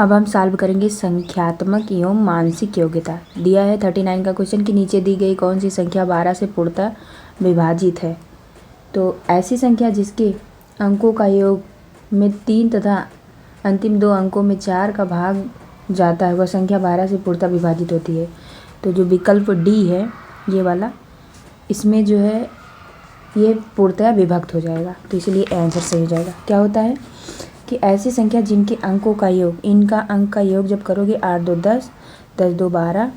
अब हम सॉल्व करेंगे संख्यात्मक एवं मानसिक योग्यता। दिया है 39 का क्वेश्चन कि नीचे दी गई कौन सी संख्या 12 से पूर्णतः विभाजित है। तो ऐसी संख्या जिसके अंकों का योग में 3 तथा अंतिम 2 अंकों में 4 का भाग जाता है वह संख्या 12 से पूर्णतः विभाजित होती है। तो जो विकल्प डी है ये वाला, इसमें जो है ये पूर्णतः विभक्त हो जाएगा, तो इसलिए आंसर सही हो जाएगा। क्या होता है कि ऐसी संख्या जिनके अंकों का योग, इनका अंक का योग जब करोगे 8 2 10, 10 2 12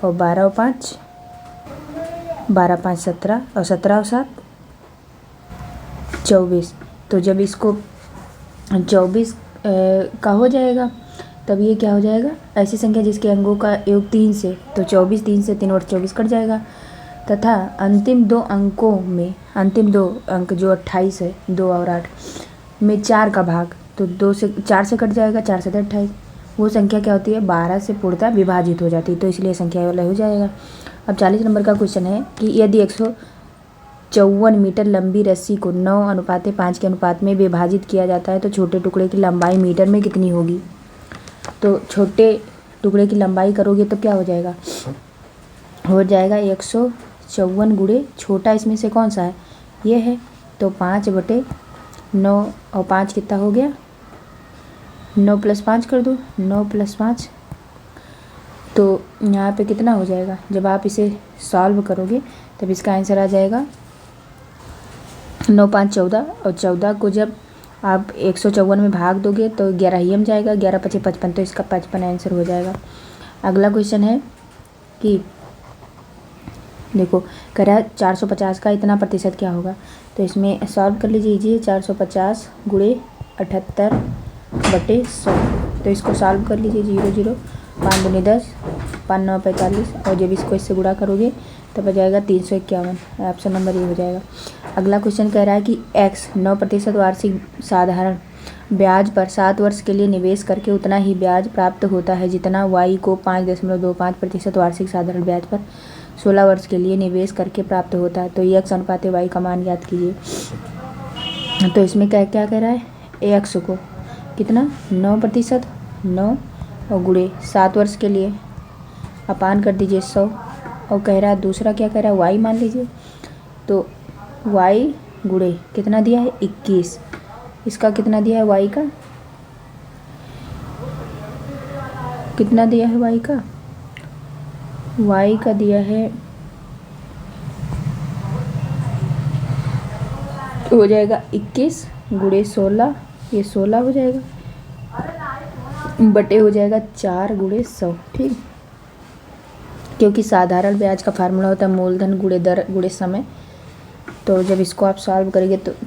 और 12 और 5, 12 5 17 और 17 और 7 24। तो जब इसको 24 का हो जाएगा तब ये क्या हो जाएगा, ऐसी संख्या जिसके अंकों का योग 3 से, तो 24 3 से 3 और 24 कट जाएगा, तथा अंतिम 2 अंकों में अंतिम 2 अंक जो 28 है 2 और 8 में 4 का भाग, तो 2 से 4 से कट जाएगा, 4 से 28, वो संख्या क्या होती है 12 से पूर्णतः विभाजित हो जाती है, तो इसलिए संख्या वाला हो जाएगा। अब 40 नंबर का क्वेश्चन है कि यदि 154 मीटर लंबी रस्सी को 9:5 के अनुपात में विभाजित किया जाता है तो छोटे टुकड़े की लंबाई मीटर में कितनी होगी। तो छोटे टुकड़े की लंबाई करोगे तो क्या हो जाएगा, हो जाएगा 154 गुणे छोटा इसमें से कौन सा है, ये है, तो 5/9 और 5 कितना हो गया 9 + 5 कर दो, 9 + 5, तो यहाँ पे कितना हो जाएगा, जब आप इसे सॉल्व करोगे तब इसका आंसर आ जाएगा 9 5 14, और 14 को जब आप 154 में भाग दोगे तो 11 ही हम जाएगा, 11 × 5 = 55, तो इसका 55 आंसर हो जाएगा। अगला क्वेश्चन है कि देखो कह रहा है 450 का इतना प्रतिशत क्या होगा, तो इसमें सॉल्व कर लीजिए 450 गुणे 78/100, तो इसको सॉल्व कर लीजिए 0 0 5 दूनी 10 5 9 45, और जब इसको इससे गुणा करोगे तब आ जाएगा 351, ऑप्शन नंबर ये हो जाएगा। अगला क्वेश्चन कह रहा है कि x 9% वार्षिक साधारण ब्याज पर 7 वर्ष के लिए निवेश करके उतना ही ब्याज प्राप्त होता है जितना y को 5.25% वार्षिक साधारण ब्याज पर 16 वर्ष के लिए निवेश करके प्राप्त होता है। तो x अनुपात y का मान ज्ञात कीजिए। तो इसमें क्या क्या कह रहा है, x को कितना 9%, 9 और गुणे 7 वर्ष के लिए अपान कर दीजिए 100, और कह रहा है दूसरा क्या कह रहा है y मान लीजिए, तो y गुणे कितना दिया है 21, इसका कितना दिया है y का, कितना दिया है y का, y का दिया है, तो हो जाएगा 21 गुणे 16, ये 16 हो जाएगा, बटे हो जाएगा 4 गुणे 100, ठीक, क्योंकि साधारण ब्याज का फार्मूला होता है मूलधन गुणे दर गुणे समय। तो जब इसको आप सॉल्व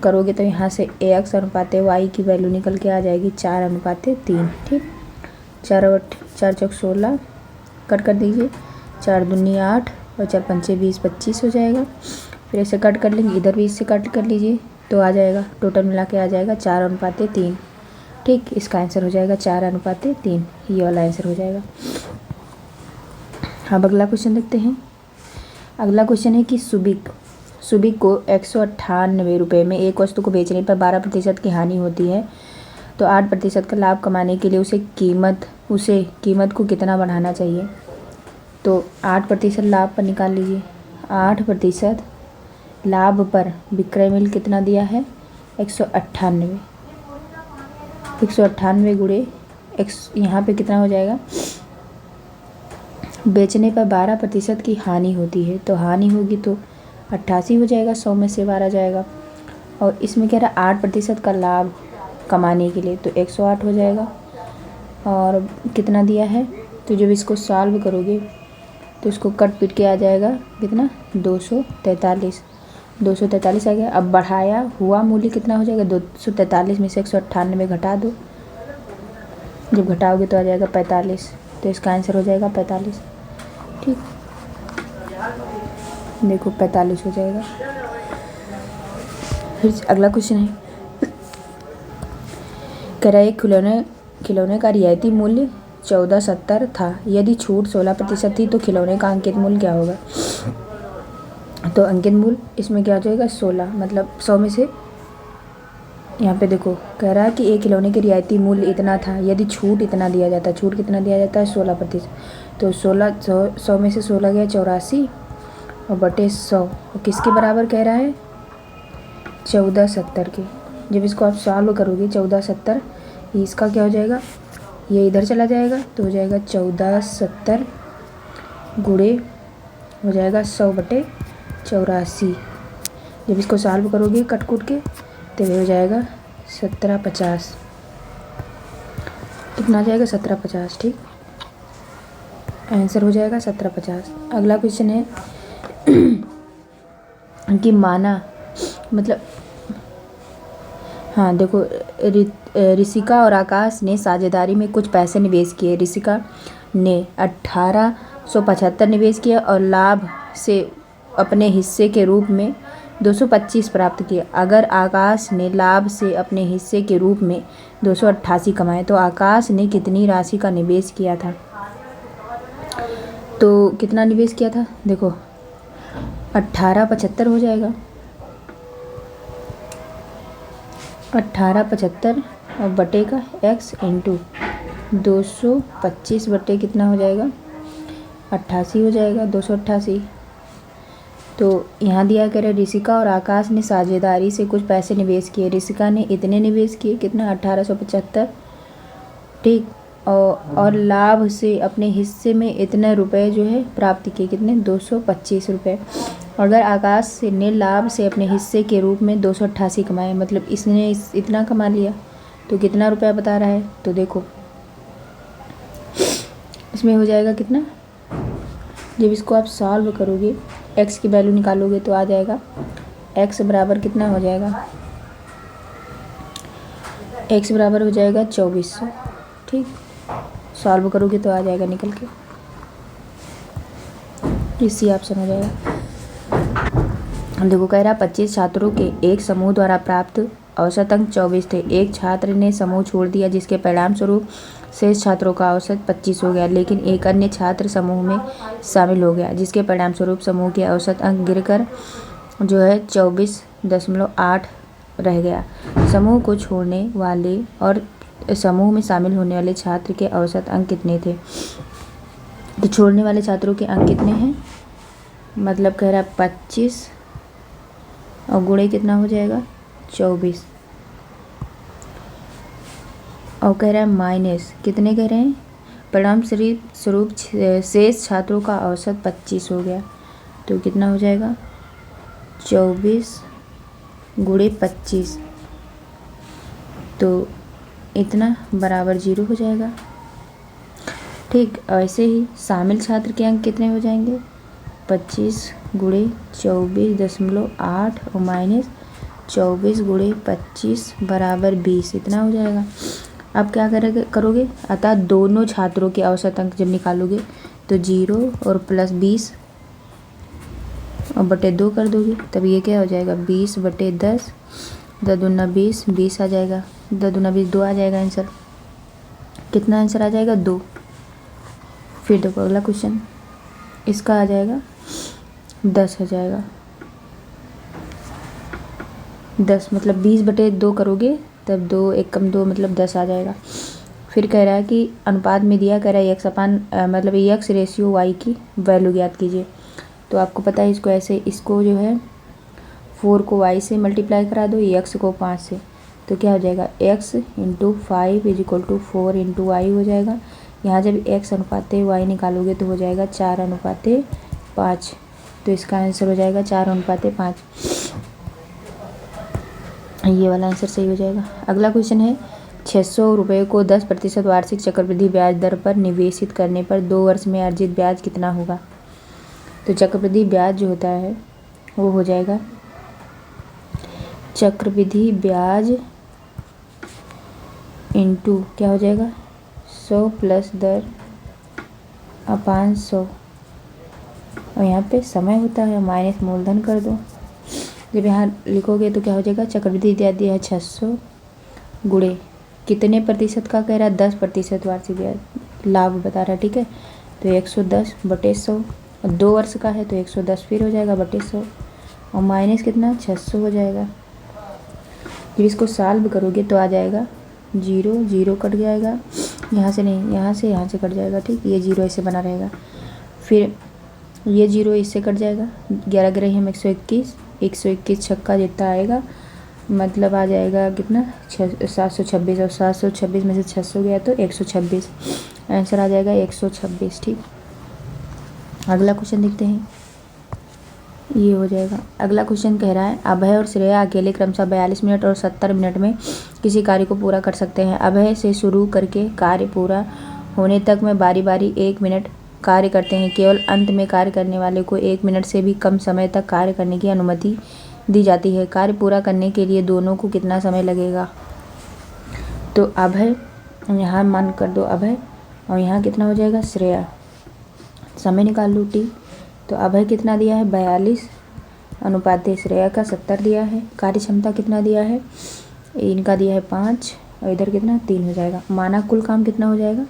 करोगे तो यहाँ से x अनुपात y की वैल्यू निकल के आ जाएगी 4/3, ठीक, 4 चौक 16 कट कर दीजिए, 4 दूनी 8 और 4 पंचे 20 25 हो जाएगा, फिर इसे कट कर लेंगे, इधर भी इससे कट कर लीजिए, तो आ जाएगा टोटल मिला के आ जाएगा 4/3, ठीक, इसका आंसर हो जाएगा 4/3, ये वाला आंसर हो जाएगा। अब अगला क्वेश्चन देखते हैं। अगला क्वेश्चन है कि सुबिक को 198 रुपये में एक वस्तु को बेचने पर 12% की हानि होती है, तो 8% का लाभ कमाने के लिए उसे कीमत को कितना बढ़ाना चाहिए। तो 8% लाभ पर निकाल लीजिए, 8% लाभ पर विक्रय मूल्य कितना दिया है 198, 198 गुणे यहाँ पे कितना हो जाएगा, बेचने पर 12% की हानि होती है, तो हानि होगी तो 88 हो जाएगा, 100 में से 12 जाएगा, और इसमें कह रहा है 8% का लाभ कमाने के लिए, तो 108 हो जाएगा, और कितना दिया है, तो जब इसको सॉल्व करोगे तो इसको कट पीट के आ जाएगा कितना 243 आ गया। अब बढ़ाया हुआ मूल्य कितना हो जाएगा 243 में से 198 घटा दो, जब घटाओगे तो आ जाएगा 45, तो इसका आंसर हो जाएगा 45, ठीक, देखो 45 हो जाएगा। फिर अगला क्वेश्चन है, कह रहा है खिलौने का रियायती मूल्य 1470 था, यदि छूट 16% थी तो खिलौने का अंकित मूल्य क्या होगा। तो अंकित मूल्य इसमें क्या हो जाएगा 16, मतलब 100 में से यहाँ पे देखो कह रहा है कि एक खिलौने के रियायती मूल्य इतना था यदि छूट इतना दिया जाता है। छूट कितना दिया जाता है? 16%। तो 100 में से 16 गया 84 और बटे 100 और किसके बराबर कह रहा है? 1470 के। जब इसको आप सॉल्व करोगे 1470, इसका क्या हो जाएगा? ये इधर चला जाएगा तो हो जाएगा 1470 गुणे हो जाएगा 100 बटे 84। जब इसको सॉल्व करोगे कट कुट के तो ये हो जाएगा 1750। कितना आ जाएगा? 1750। ठीक, आंसर हो जाएगा 1750। अगला क्वेश्चन है कि माना मतलब हाँ देखो, ऋषिका और आकाश ने साझेदारी में कुछ पैसे निवेश किए। ऋषिका ने 1875 निवेश किया और लाभ से अपने हिस्से के रूप में 225 प्राप्त किए। अगर आकाश ने लाभ से अपने हिस्से के रूप में 288 कमाए तो आकाश ने कितनी राशि का निवेश किया था? तो कितना निवेश किया था? देखो 1875 हो जाएगा, 1875 और बटे का x इंटू 225 बटे कितना हो जाएगा? 88 हो जाएगा, 288। तो यहाँ दिया कह रहे ऋषिका और आकाश ने साझेदारी से कुछ पैसे निवेश किए। ऋषिका ने इतने निवेश किए, कितना? 1875। ठीक, और लाभ से अपने हिस्से में इतने रुपए जो है प्राप्त किए, कितने? 225 रुपये। अगर आकाश ने लाभ से अपने हिस्से के रूप में 288 कमाए, मतलब इसने इतना कमा लिया, तो कितना रुपया बता रहा है? तो देखो इसमें हो जाएगा कितना? जब इसको आप सॉल्व करोगे x की वैल्यू निकालोगे तो आ जाएगा x बराबर कितना हो जाएगा? x बराबर हो जाएगा 2400। ठीक, सॉल्व करोगे तो आ जाएगा निकल के, इसी ऑप्शन हो जाएगा। देखो कह रहा 25 छात्रों के एक समूह द्वारा प्राप्त औसत अंक 24 थे। एक छात्र ने समूह छोड़ दिया जिसके परिणाम स्वरूप शेष छात्रों का औसत 25 हो गया, लेकिन एक अन्य छात्र समूह में शामिल हो गया जिसके परिणाम स्वरूप समूह के औसत अंक गिरकर जो है 24.8 रह गया। समूह को छोड़ने वाले और समूह में शामिल होने वाले छात्र के औसत अंक कितने थे? तो छोड़ने वाले छात्रों के अंक कितने हैं? मतलब कह रहा 25 और गुणे कितना हो जाएगा? 24 और कह रहा है माइनस कितने कह रहे हैं? परिणाम स्वरूप शेष छात्रों का औसत 25 हो गया, तो कितना हो जाएगा? 24 गुणे 25, तो इतना बराबर 0 हो जाएगा। ठीक, ऐसे ही शामिल छात्र के अंक कितने हो जाएंगे? 25 गुणे 24.8 और माइनस 24 गुणे 25 बराबर 20, इतना हो जाएगा। अब क्या करोगे? अतः दोनों छात्रों के औसत अंक जब निकालोगे तो 0 और प्लस 20 और बटे 2 कर दोगे, तब ये क्या हो जाएगा? 20 बटे 10, 10 दूना 20, 20 आ जाएगा, 10 दूना 20, 2 आ जाएगा आंसर। कितना आंसर आ जाएगा? 2। फिर देखो अगला क्वेश्चन, इसका आ जाएगा 10 हो जाएगा। 10 मतलब 20 बटे 2 करोगे तब 2 1 कम 2 मतलब 10 आ जाएगा। फिर कह रहा है कि अनुपात में दिया कह रहा है x अपान मतलब x रेशियो y की वैल्यू ज्ञात कीजिए। तो आपको पता है इसको ऐसे, इसको जो है 4 को y से मल्टीप्लाई करा दो, x को 5 से, तो क्या हो जाएगा? x into 5 is equal to 4 into y हो जाएगा। यहाँ जब x अनुपाते y निकालोगे तो हो जाएगा 4 अनुपाते 5, तो इसका आंसर हो जाएगा 4 अनुपाते 5। ये वाला आंसर सही हो जाएगा। अगला क्वेश्चन है 600 रुपये को 10% वार्षिक चक्रवृद्धि ब्याज दर पर निवेशित करने पर 2 वर्ष में अर्जित ब्याज कितना होगा? तो चक्रवृद्धि ब्याज जो होता है वो हो जाएगा चक्रवृद्धि ब्याज इंटू क्या हो जाएगा? 100 प्लस दर अपान 100 और यहाँ पे समय होता है माइनस मूलधन कर दो। जब यहाँ लिखोगे तो क्या हो जाएगा? चक्रवृद्धि ब्याज दिया है 600 गुणे कितने प्रतिशत का कह रहा है? 10% वार्षिक ब्याज लाभ बता रहा है। ठीक है, तो 110 बटे 100 और 2 वर्ष का है तो 110 फिर हो जाएगा बटे 100 और माइनस कितना? 600 हो जाएगा। जब इसको सॉल्व करोगे तो आ जाएगा 0 0 कट जाएगा, यहाँ से नहीं, यहाँ से कट जाएगा। ठीक, ये 0 ऐसे बना रहेगा। फिर ये 0 इससे कट जाएगा, 11 ग्रह हम 121, 121 छक्का जितना आएगा मतलब आ जाएगा कितना 726, और 726 में से 600 गया तो 126, आंसर आ जाएगा 126। ठीक, अगला क्वेश्चन देखते हैं। ये हो जाएगा। अगला क्वेश्चन कह रहा है अभय और श्रेया अकेले क्रमशः 42 मिनट और 70 मिनट में किसी कार्य को पूरा कर सकते हैं। अभय से शुरू करके कार्य पूरा होने तक में बारी बारी 1 मिनट कार्य करते हैं। केवल अंत में कार्य करने वाले को 1 मिनट से भी कम समय तक कार्य करने की अनुमति दी जाती है। कार्य पूरा करने के लिए दोनों को कितना समय लगेगा? तो अभय, यहाँ मान कर दो अभय, और यहाँ कितना हो जाएगा श्रेया। समय निकाल लो टी। तो अभय कितना दिया है 42 अनुपात श्रेया का 70 दिया है। कार्य क्षमता कितना दिया है, इनका दिया है 5 और इधर कितना 3 हो जाएगा। माना कुल काम कितना हो जाएगा,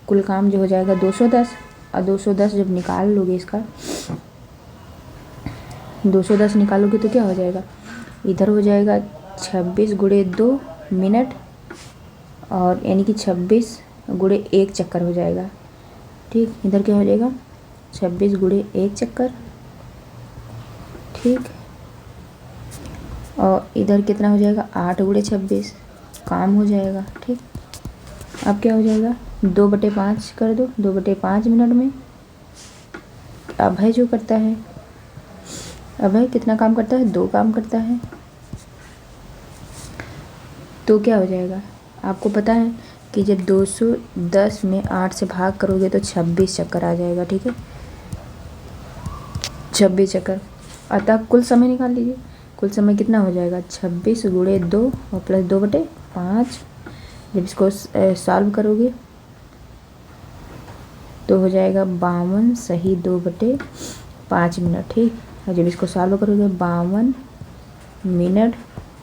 कुल काम जो हो जाएगा 210, और 210 जब निकाल लोगे इसका 210 निकालोगे तो क्या हो जाएगा, इधर हो जाएगा 26 गुणे 2 मिनट, और यानी कि 26 गुणे 1 चक्कर हो जाएगा। ठीक, इधर क्या हो जाएगा 26 गुणे 1 चक्कर। ठीक, और इधर कितना हो जाएगा 8 गुणे 26 काम हो जाएगा। ठीक, अब क्या हो जाएगा 2/5 कर दो, 2/5 मिनट में अभय जो करता है, अभय कितना काम करता है 2 काम करता है। तो क्या हो जाएगा, आपको पता है कि जब 210 में 8 से भाग करोगे तो 26 चक्कर आ जाएगा। ठीक है, 26 चक्कर। अतः कुल समय निकाल लीजिए, कुल समय कितना हो जाएगा 26 गुणे 2 और प्लस 2/5। जब इसको सॉल्व करोगे तो हो जाएगा 52 सही 2/5 मिनट। ठीक, और जब इसको सॉल्व करोगे 52 मिनट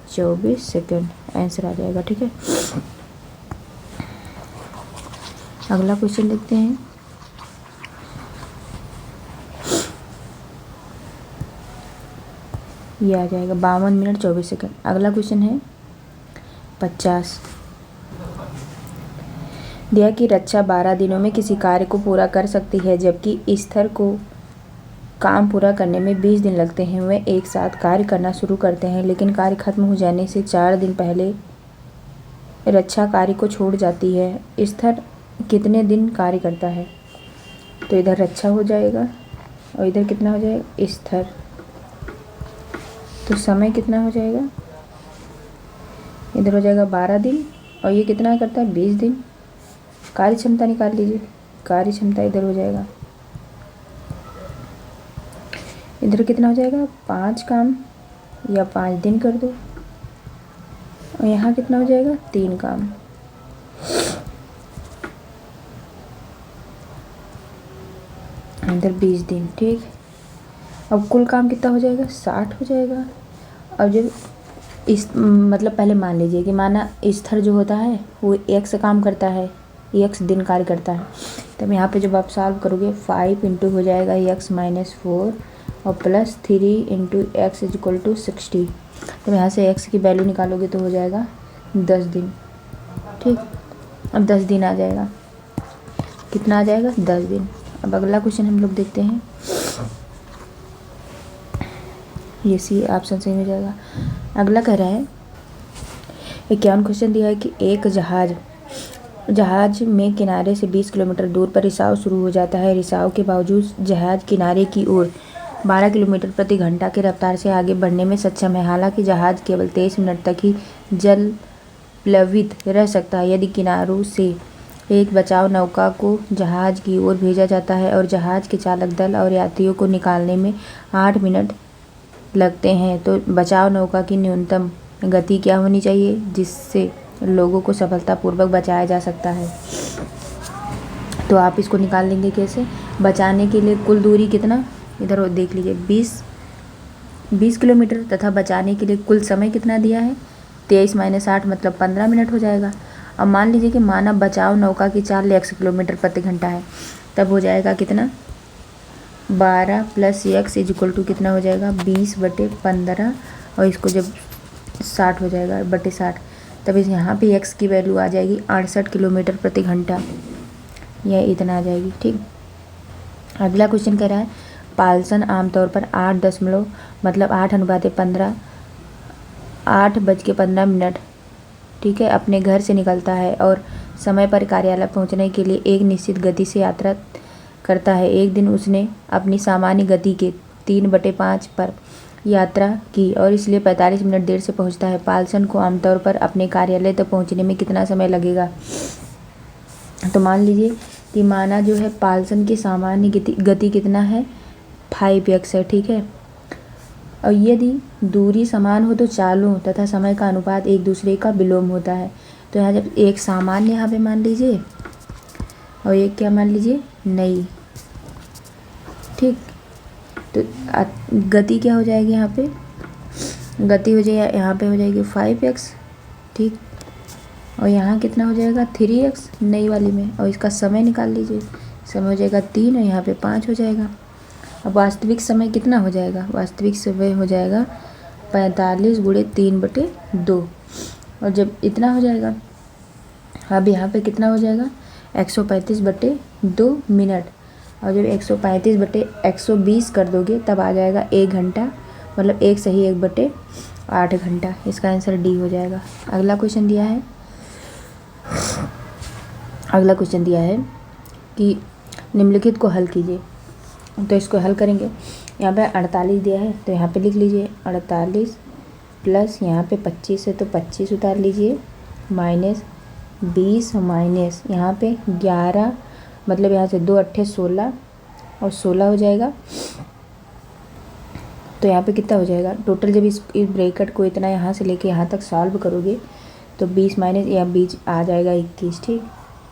24 सेकंड आंसर आ जाएगा। ठीक है, अगला क्वेश्चन देखते हैं। ये आ जाएगा 52 मिनट 24 सेकंड। अगला क्वेश्चन है 50। दिया कि रक्षा 12 दिनों में किसी कार्य को पूरा कर सकती है, जबकि स्तर को काम पूरा करने में 20 दिन लगते हैं। वे एक साथ कार्य करना शुरू करते हैं, लेकिन कार्य खत्म हो जाने से 4 दिन पहले रक्षा कार्य को छोड़ जाती है। स्तर कितने दिन कार्य करता है? तो इधर रक्षा हो जाएगा और इधर कितना हो जाएगा स्तर। तो समय कितना हो जाएगा, इधर हो जाएगा 12 दिन और ये कितना करता है 20 दिन। कार्य क्षमता निकाल लीजिए, कार्य क्षमता इधर हो जाएगा, इधर कितना हो जाएगा 5 काम या 5 दिन कर दो, और यहाँ कितना हो जाएगा 3 काम। इधर 20 दिन। ठीक, अब कुल काम कितना हो जाएगा 60 हो जाएगा। अब जब इस मतलब पहले मान लीजिए कि माना स्तर जो होता है वो x काम करता है, x दिन कार्य करता है। तब यहाँ पे जब आप सॉल्व करोगे 5 इंटू हो जाएगा x माइनस 4 और plus 3 into x is equal to 60। तो यहाँ से x की वैल्यू निकालोगे तो हो जाएगा 10 दिन। ठीक, अब 10 दिन आ जाएगा, कितना आ जाएगा 10 दिन। अब अगला क्वेश्चन हम लोग देखते हैं। ये सी ऑप्शन सही हो जाएगा। अगला कह रहा है 51 क्वेश्चन दिया है कि एक जहाज में किनारे से 20 किलोमीटर दूर पर रिसाव शुरू हो जाता है। रिसाव के बावजूद जहाज किनारे की ओर 12 किलोमीटर प्रति घंटा की रफ्तार से आगे बढ़ने में सक्षम है। हालांकि जहाज केवल 23 मिनट तक ही जल प्लावित रह सकता है। यदि किनारों से एक बचाव नौका को जहाज की ओर भेजा जाता है और जहाज के चालक दल और यात्रियों को निकालने में 8 मिनट लगते हैं, तो बचाव नौका की न्यूनतम गति क्या होनी चाहिए जिससे लोगों को सफलतापूर्वक बचाया जा सकता है? तो आप इसको निकाल लेंगे कैसे? बचाने के लिए कुल दूरी कितना, इधर देख लीजिए 20 किलोमीटर तथा बचाने के लिए कुल समय कितना दिया है 23 माइनस 8 मतलब 15 मिनट हो जाएगा। अब मान लीजिए कि माना बचाव नौका की चाल 100 किलोमीटर प्रति घंटा है, तब हो जाएगा कितना 12 plus x is equal to कितना हो जाएगा 20/15। और इसको जब 60 हो जाएगा, बटे 60। तब इस यहाँ पे x की वैल्यू आ जाएगी 68 किलोमीटर प्रति घंटा, यह इतना आ जाएगी। ठीक, अगला क्वेश्चन कह रहा है पाल्सन आमतौर पर 8 मतलब 8:15 8:15 ठीक है अपने घर से निकलता है और समय पर कार्यालय पहुंचने के लिए एक निश्चित गति से यात्रा करता है। एक दिन उसने अपनी सामान्य गति के 3/5 पर यात्रा की और इसलिए 45 मिनट देर से पहुंचता है। पाल्सन को आमतौर पर अपने कार्यालय तक पहुंचने में कितना समय लगेगा? तो मान लीजिए कि माना जो है पाल्सन की सामान्य गति कितना है 5x है। ठीक है, और यदि दूरी समान हो तो चालों तथा समय का अनुपात एक दूसरे का विलोम होता है। तो यहाँ जब एक सामान्य यहाँ पे मान लीजिए और एक क्या मान लीजिए नई। ठीक, तो गति क्या हो जाएगी यहाँ पे? गति हो जाएगी यहाँ पे हो जाएगी 5x। ठीक, और यहाँ कितना हो जाएगा 3x नई वाली में, और इसका समय निकाल लीजिए, समय हो जाएगा 3 और यहाँ पे 5 हो जाएगा। अब वास्तविक समय कितना हो जाएगा? वास्तविक समय हो जाएगा 45 × 3/2, और जब इतना हो जाएगा अब यहाँ पे कितना हो जाएगा 135/2 मिनट, और जब 135/120 कर दोगे तब आ जाएगा 1 घंटा, मतलब 1 सही 1/8 घंटा। इसका आंसर डी हो जाएगा। अगला क्वेश्चन दिया है कि निम्नलिखित को हल कीजिए। तो इसको हल करेंगे, यहाँ पे 48 दिया है तो यहाँ पे लिख लीजिए 48 प्लस यहाँ पे 25 है तो 25 उतार लीजिए, माइनस 20 माइनस यहाँ पे 11, मतलब यहाँ से 2 8 16 और 16 हो जाएगा। तो यहाँ पे कितना हो जाएगा टोटल? जब इस ब्रैकेट को इतना यहाँ से लेके यहाँ तक सॉल्व करोगे तो 20 माइनस यहाँ बीच आ जाएगा 21। ठीक,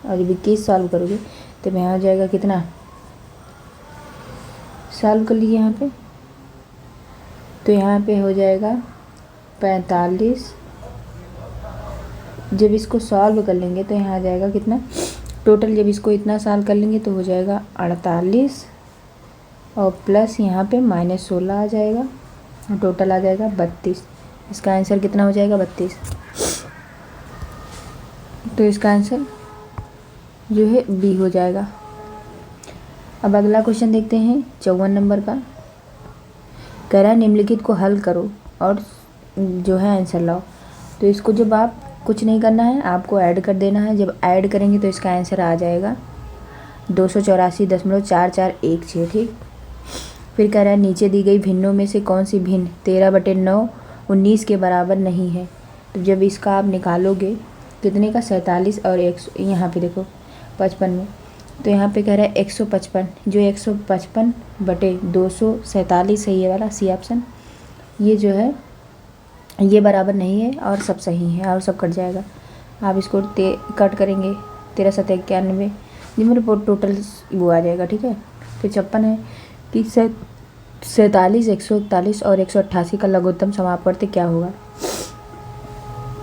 और जब 21 सॉल्व करोगे तो यहाँ हो जाएगा कितना? सॉल्व कर लीजिए यहाँ पे, तो यहाँ पे हो जाएगा 45। जब इसको सॉल्व कर लेंगे तो यहाँ आ जाएगा कितना टोटल? जब इसको इतना सॉल्व कर लेंगे तो हो जाएगा 48 और प्लस यहाँ पे माइनस 16 आ जाएगा और टोटल आ जाएगा 32। इसका आंसर कितना हो जाएगा 32। तो इसका आंसर जो है बी हो जाएगा। अब अगला क्वेश्चन देखते हैं 54 नंबर का। कह रहा है निम्नलिखित को हल करो और जो है आंसर लाओ। तो इसको जब आप कुछ नहीं करना है, आपको ऐड कर देना है। जब ऐड करेंगे तो इसका आंसर आ जाएगा 284.4416। ठीक, फिर कह रहा है नीचे दी गई भिन्नों में से कौन सी भिन्न 13/9 19 के बराबर नहीं है। तो जब इसका आप निकालोगे कितने का 47 और 100, यहाँ पे देखो 55 में, तो यहाँ पे कह रहा है 155, जो 155/247 है ये वाला सी ऑप्शन, ये जो है ये बराबर नहीं है और सब सही है और सब कट जाएगा। आप इसको कट करेंगे 13 7 91, ये मेरे टोटल वो आ जाएगा। ठीक है, फिर 56 है कि 47 141 और 188 का लघुत्तम समापवर्ती क्या होगा?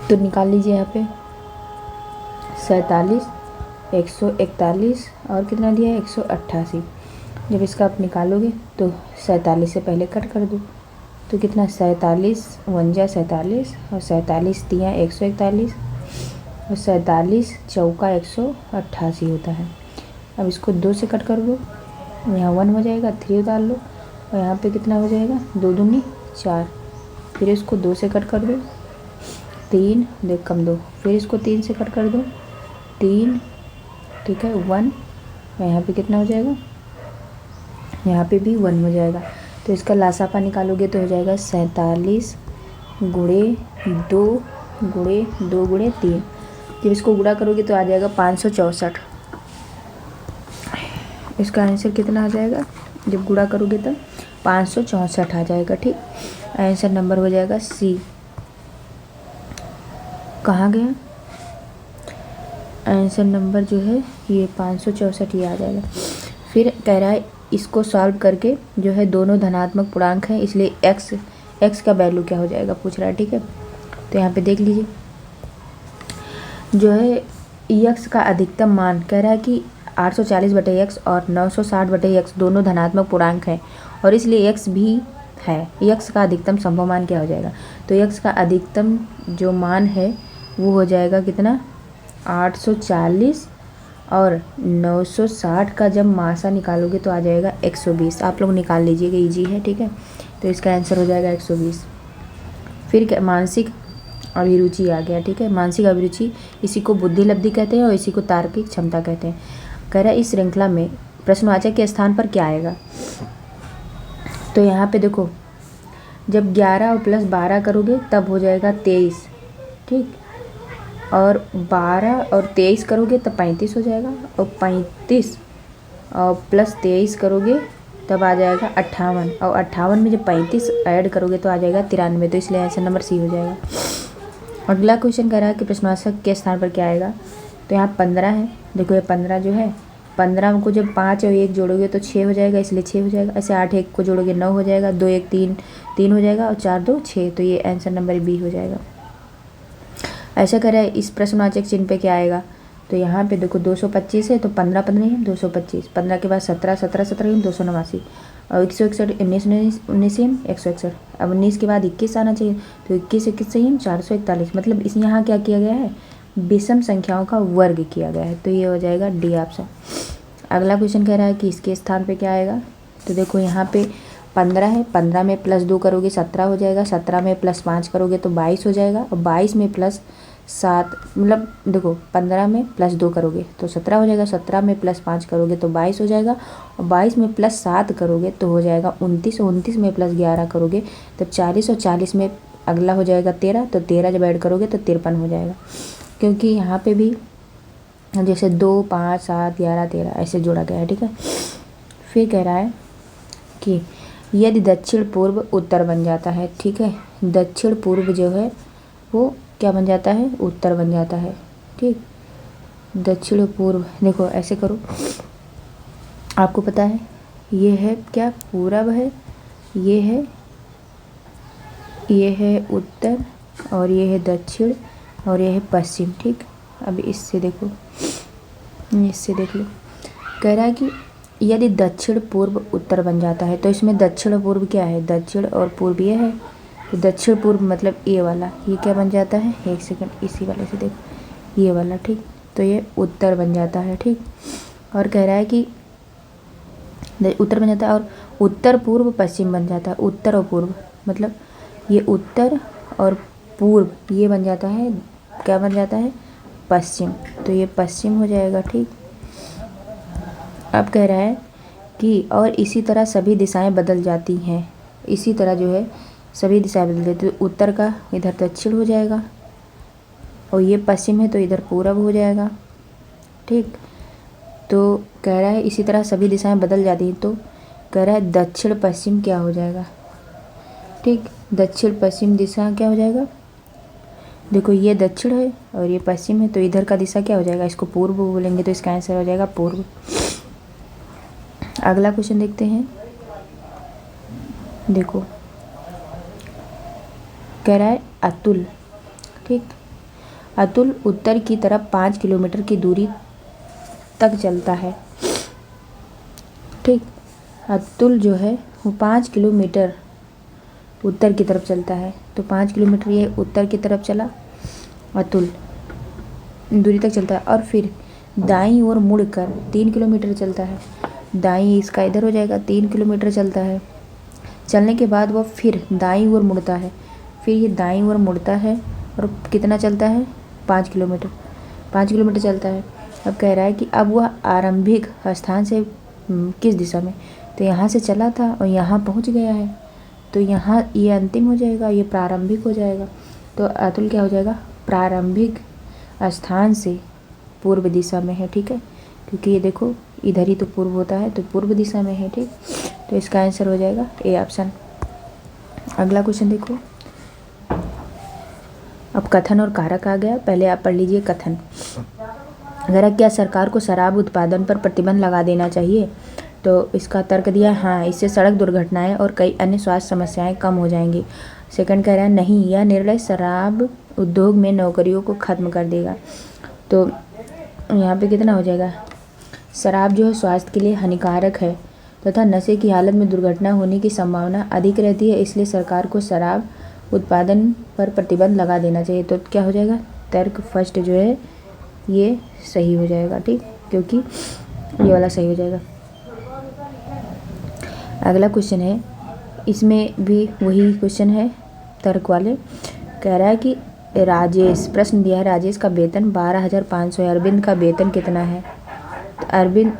तो निकाल लीजिए यहाँ पे 47 141 और कितना दिया है 188। जब इसका आप निकालोगे तो 47 से पहले कट कर दो तो कितना 47 51 47 और 47 दिया 141 और 47 चौका 188 होता है। अब इसको 2 से कट कर दो, यहाँ 1 हो जाएगा, 3 उतार लो और यहाँ पे कितना हो जाएगा 2 दूनी 4। फिर इसको 2 से कट कर दो 3, देख कम 2, फिर इसको 3 से कट कर दो 3, ठीक है 1, और यहाँ पे कितना हो जाएगा, यहाँ पे भी 1 हो जाएगा। तो इसका लासापा निकालोगे तो हो जाएगा 47 गुणे 2 गुणे 2 गुणे 3। जब इसको गुणा करोगे तो आ जाएगा 564। इसका आंसर कितना आ जाएगा? जब गुणा करोगे तब 564 आ जाएगा। ठीक, आंसर नंबर हो जाएगा सी। कहाँ गया आंसर नंबर? जो है ये 564 ये आ जाएगा। फिर कह रहा है इसको सॉल्व करके जो है दोनों धनात्मक पूर्णांक हैं, इसलिए x का वैल्यू क्या हो जाएगा पूछ रहा है। ठीक है, तो यहाँ पे देख लीजिए जो है x का अधिकतम मान कह रहा है कि 840/x और 960/x दोनों धनात्मक पूर्णांक हैं और इसलिए x भी है। यक्स का अधिकतम संभव मान क्या हो जाएगा? तो यक्स का अधिकतम जो मान है वो हो जाएगा कितना, 840, और 960 का जब मासा निकालोगे तो आ जाएगा 120। आप लोग निकाल लीजिएगा, इजी है, ठीक है। तो इसका आंसर हो जाएगा 120। फिर क्या, मानसिक अभिरुचि आ गया, ठीक है। मानसिक अभिरुचि, इसी को बुद्धिलब्धि कहते हैं और इसी को तार्किक क्षमता कहते हैं। कह रहा है इस श्रृंखला में प्रश्नवाचक के स्थान पर क्या आएगा? तो यहाँ पे देखो, जब 11 और प्लस 12 करोगे तब हो जाएगा 23, ठीक। और 12 और 23 करोगे तब 35 हो जाएगा, और 35 और प्लस 23 करोगे तब आ जाएगा 58, और 58 में जब 35 ऐड करोगे तो आ जाएगा 93। तो इसलिए आंसर नंबर सी हो जाएगा। अगला क्वेश्चन कह रहा है कि प्रश्नवाचक के स्थान पर क्या आएगा? तो यहाँ 15 है, देखो ये 15 जो है, 15 को जब 5 और 1 जोड़ोगे तो 6 हो जाएगा, इसलिए 6 हो जाएगा। ऐसे 8 1 को जोड़ोगे 9 हो जाएगा, 2 1 3 3 हो जाएगा, और 4 2 6। तो ये आंसर नंबर बी हो जाएगा। ऐसा कह रहा है इस प्रश्नवाचक चिन्ह पे क्या आएगा? तो यहाँ पे देखो 225 है, तो 15 15 है 225, 15 के बाद 17 17 17 289, और 161 19 19 161। अब 19 के बाद 21 आना चाहिए, तो 21 21 सही 441। मतलब इस यहाँ क्या किया गया है, विषम संख्याओं का वर्ग किया गया है। तो ये हो जाएगा डी ऑप्शन। अगला क्वेश्चन कह रहा है कि इसके स्थान पे क्या आएगा? तो देखो यहाँ पे 15 है, 15 में प्लस 2 करोगे 17 हो जाएगा, 17 में प्लस 5 करोगे तो 22 हो जाएगा, और 22 में प्लस 7, मतलब देखो 15 में प्लस 2 करोगे तो 17 हो जाएगा, 17 में प्लस 5 करोगे तो 22 हो जाएगा, और 22 में प्लस 7 करोगे तो हो जाएगा 29, 29 में प्लस 11 करोगे तो 40, और 40 में अगला हो जाएगा 13, तो 13 जब ऐड करोगे तो 53 हो जाएगा। क्योंकि यहाँ पे भी जैसे 2 5 7 11 13 ऐसे जोड़ा गया है, ठीक है। फिर कह रहा है कि यदि दक्षिण पूर्व उत्तर बन जाता है, ठीक है, दक्षिण पूर्व जो है वो क्या बन जाता है, उत्तर बन जाता है, ठीक। दक्षिण पूर्व, देखो ऐसे करो, आपको पता है ये है क्या, पूरब है, ये है उत्तर, और ये है दक्षिण, और ये है पश्चिम, ठीक। अब इससे देखो, इससे देख लो, कह रहा है कि यदि दक्षिण पूर्व उत्तर बन जाता है, तो इसमें दक्षिण और पूर्व क्या है, दक्षिण और पूर्व ये है, तो दक्षिण पूर्व मतलब ये वाला, ये क्या बन जाता है, एक सेकंड, इसी वाले से देखो, ये वाला, ठीक। तो ये उत्तर बन जाता है, ठीक। और कह रहा है कि उत्तर बन जाता है, और उत्तर पूर्व पश्चिम बन जाता है। उत्तर और पूर्व मतलब ये उत्तर और पूर्व ये बन जाता है, क्या बन जाता है, पश्चिम। तो ये पश्चिम हो जाएगा, ठीक। अब कह रहा है कि और इसी तरह सभी दिशाएं बदल जाती हैं, इसी तरह जो है सभी दिशाएं बदल जाती है। तो उत्तर का इधर दक्षिण हो जाएगा, और ये पश्चिम है तो इधर पूरब हो जाएगा, ठीक। तो कह रहा है इसी तरह सभी दिशाएं बदल जाती हैं, तो कह रहा है दक्षिण पश्चिम क्या हो जाएगा, ठीक। दक्षिण पश्चिम दिशा क्या हो जाएगा, देखो ये दक्षिण है और ये पश्चिम है, तो इधर का दिशा क्या हो जाएगा, इसको पूर्व बोलेंगे, तो इसका आंसर हो जाएगा पूर्व। अगला क्वेश्चन देखते हैं, देखो कह रहा है अतुल, ठीक। अतुल उत्तर की तरफ 5 किलोमीटर की दूरी तक चलता है, ठीक। अतुल जो है वो 5 किलोमीटर उत्तर की तरफ चलता है, तो 5 किलोमीटर ये उत्तर की तरफ चला, अतुल दूरी तक चलता है, और फिर दाईं ओर मुड़कर 3 किलोमीटर चलता है। दाईं इसका इधर हो जाएगा, 3 किलोमीटर चलता है। चलने के बाद वह फिर दाईं ओर मुड़ता है, फिर ये दाईं ओर मुड़ता है, और कितना चलता है, 5 किलोमीटर, 5 किलोमीटर चलता है। अब कह रहा है कि अब वह आरंभिक स्थान से किस दिशा में, तो यहाँ से चला था और यहाँ पहुँच गया है, तो यहाँ ये अंतिम हो जाएगा, ये प्रारंभिक हो जाएगा। तो अतुल क्या हो जाएगा, प्रारंभिक स्थान से पूर्व दिशा में है, ठीक है, क्योंकि ये देखो इधर ही तो पूर्व होता है, तो पूर्व दिशा में है, ठीक। तो इसका आंसर हो जाएगा ए ऑप्शन। अगला क्वेश्चन देखो, अब कथन और कारक आ गया, पहले आप पढ़ लीजिए कथन। अगर क्या सरकार को शराब उत्पादन पर प्रतिबंध लगा देना चाहिए, तो इसका तर्क दिया हाँ, इससे सड़क दुर्घटनाएं और कई अन्य स्वास्थ्य समस्याएं कम हो जाएंगी। सेकंड कह रहा है नहीं, यह निर्णय शराब उद्योग में नौकरियों को ख़त्म कर देगा। तो यहाँ पे कितना हो जाएगा, शराब जो है स्वास्थ्य के लिए हानिकारक है, तथा नशे की हालत में दुर्घटना होने की संभावना अधिक रहती है, इसलिए सरकार को शराब उत्पादन पर प्रतिबंध लगा देना चाहिए। तो क्या हो जाएगा, तर्क फर्स्ट जो है ये सही हो जाएगा, ठीक, क्योंकि ये वाला सही हो जाएगा। अगला क्वेश्चन है, इसमें भी वही क्वेश्चन है तर्क वाले। कह रहा है कि राजेश, प्रश्न दिया है राजेश का वेतन 12,500 है, अरविंद का वेतन कितना है। तो अरविंद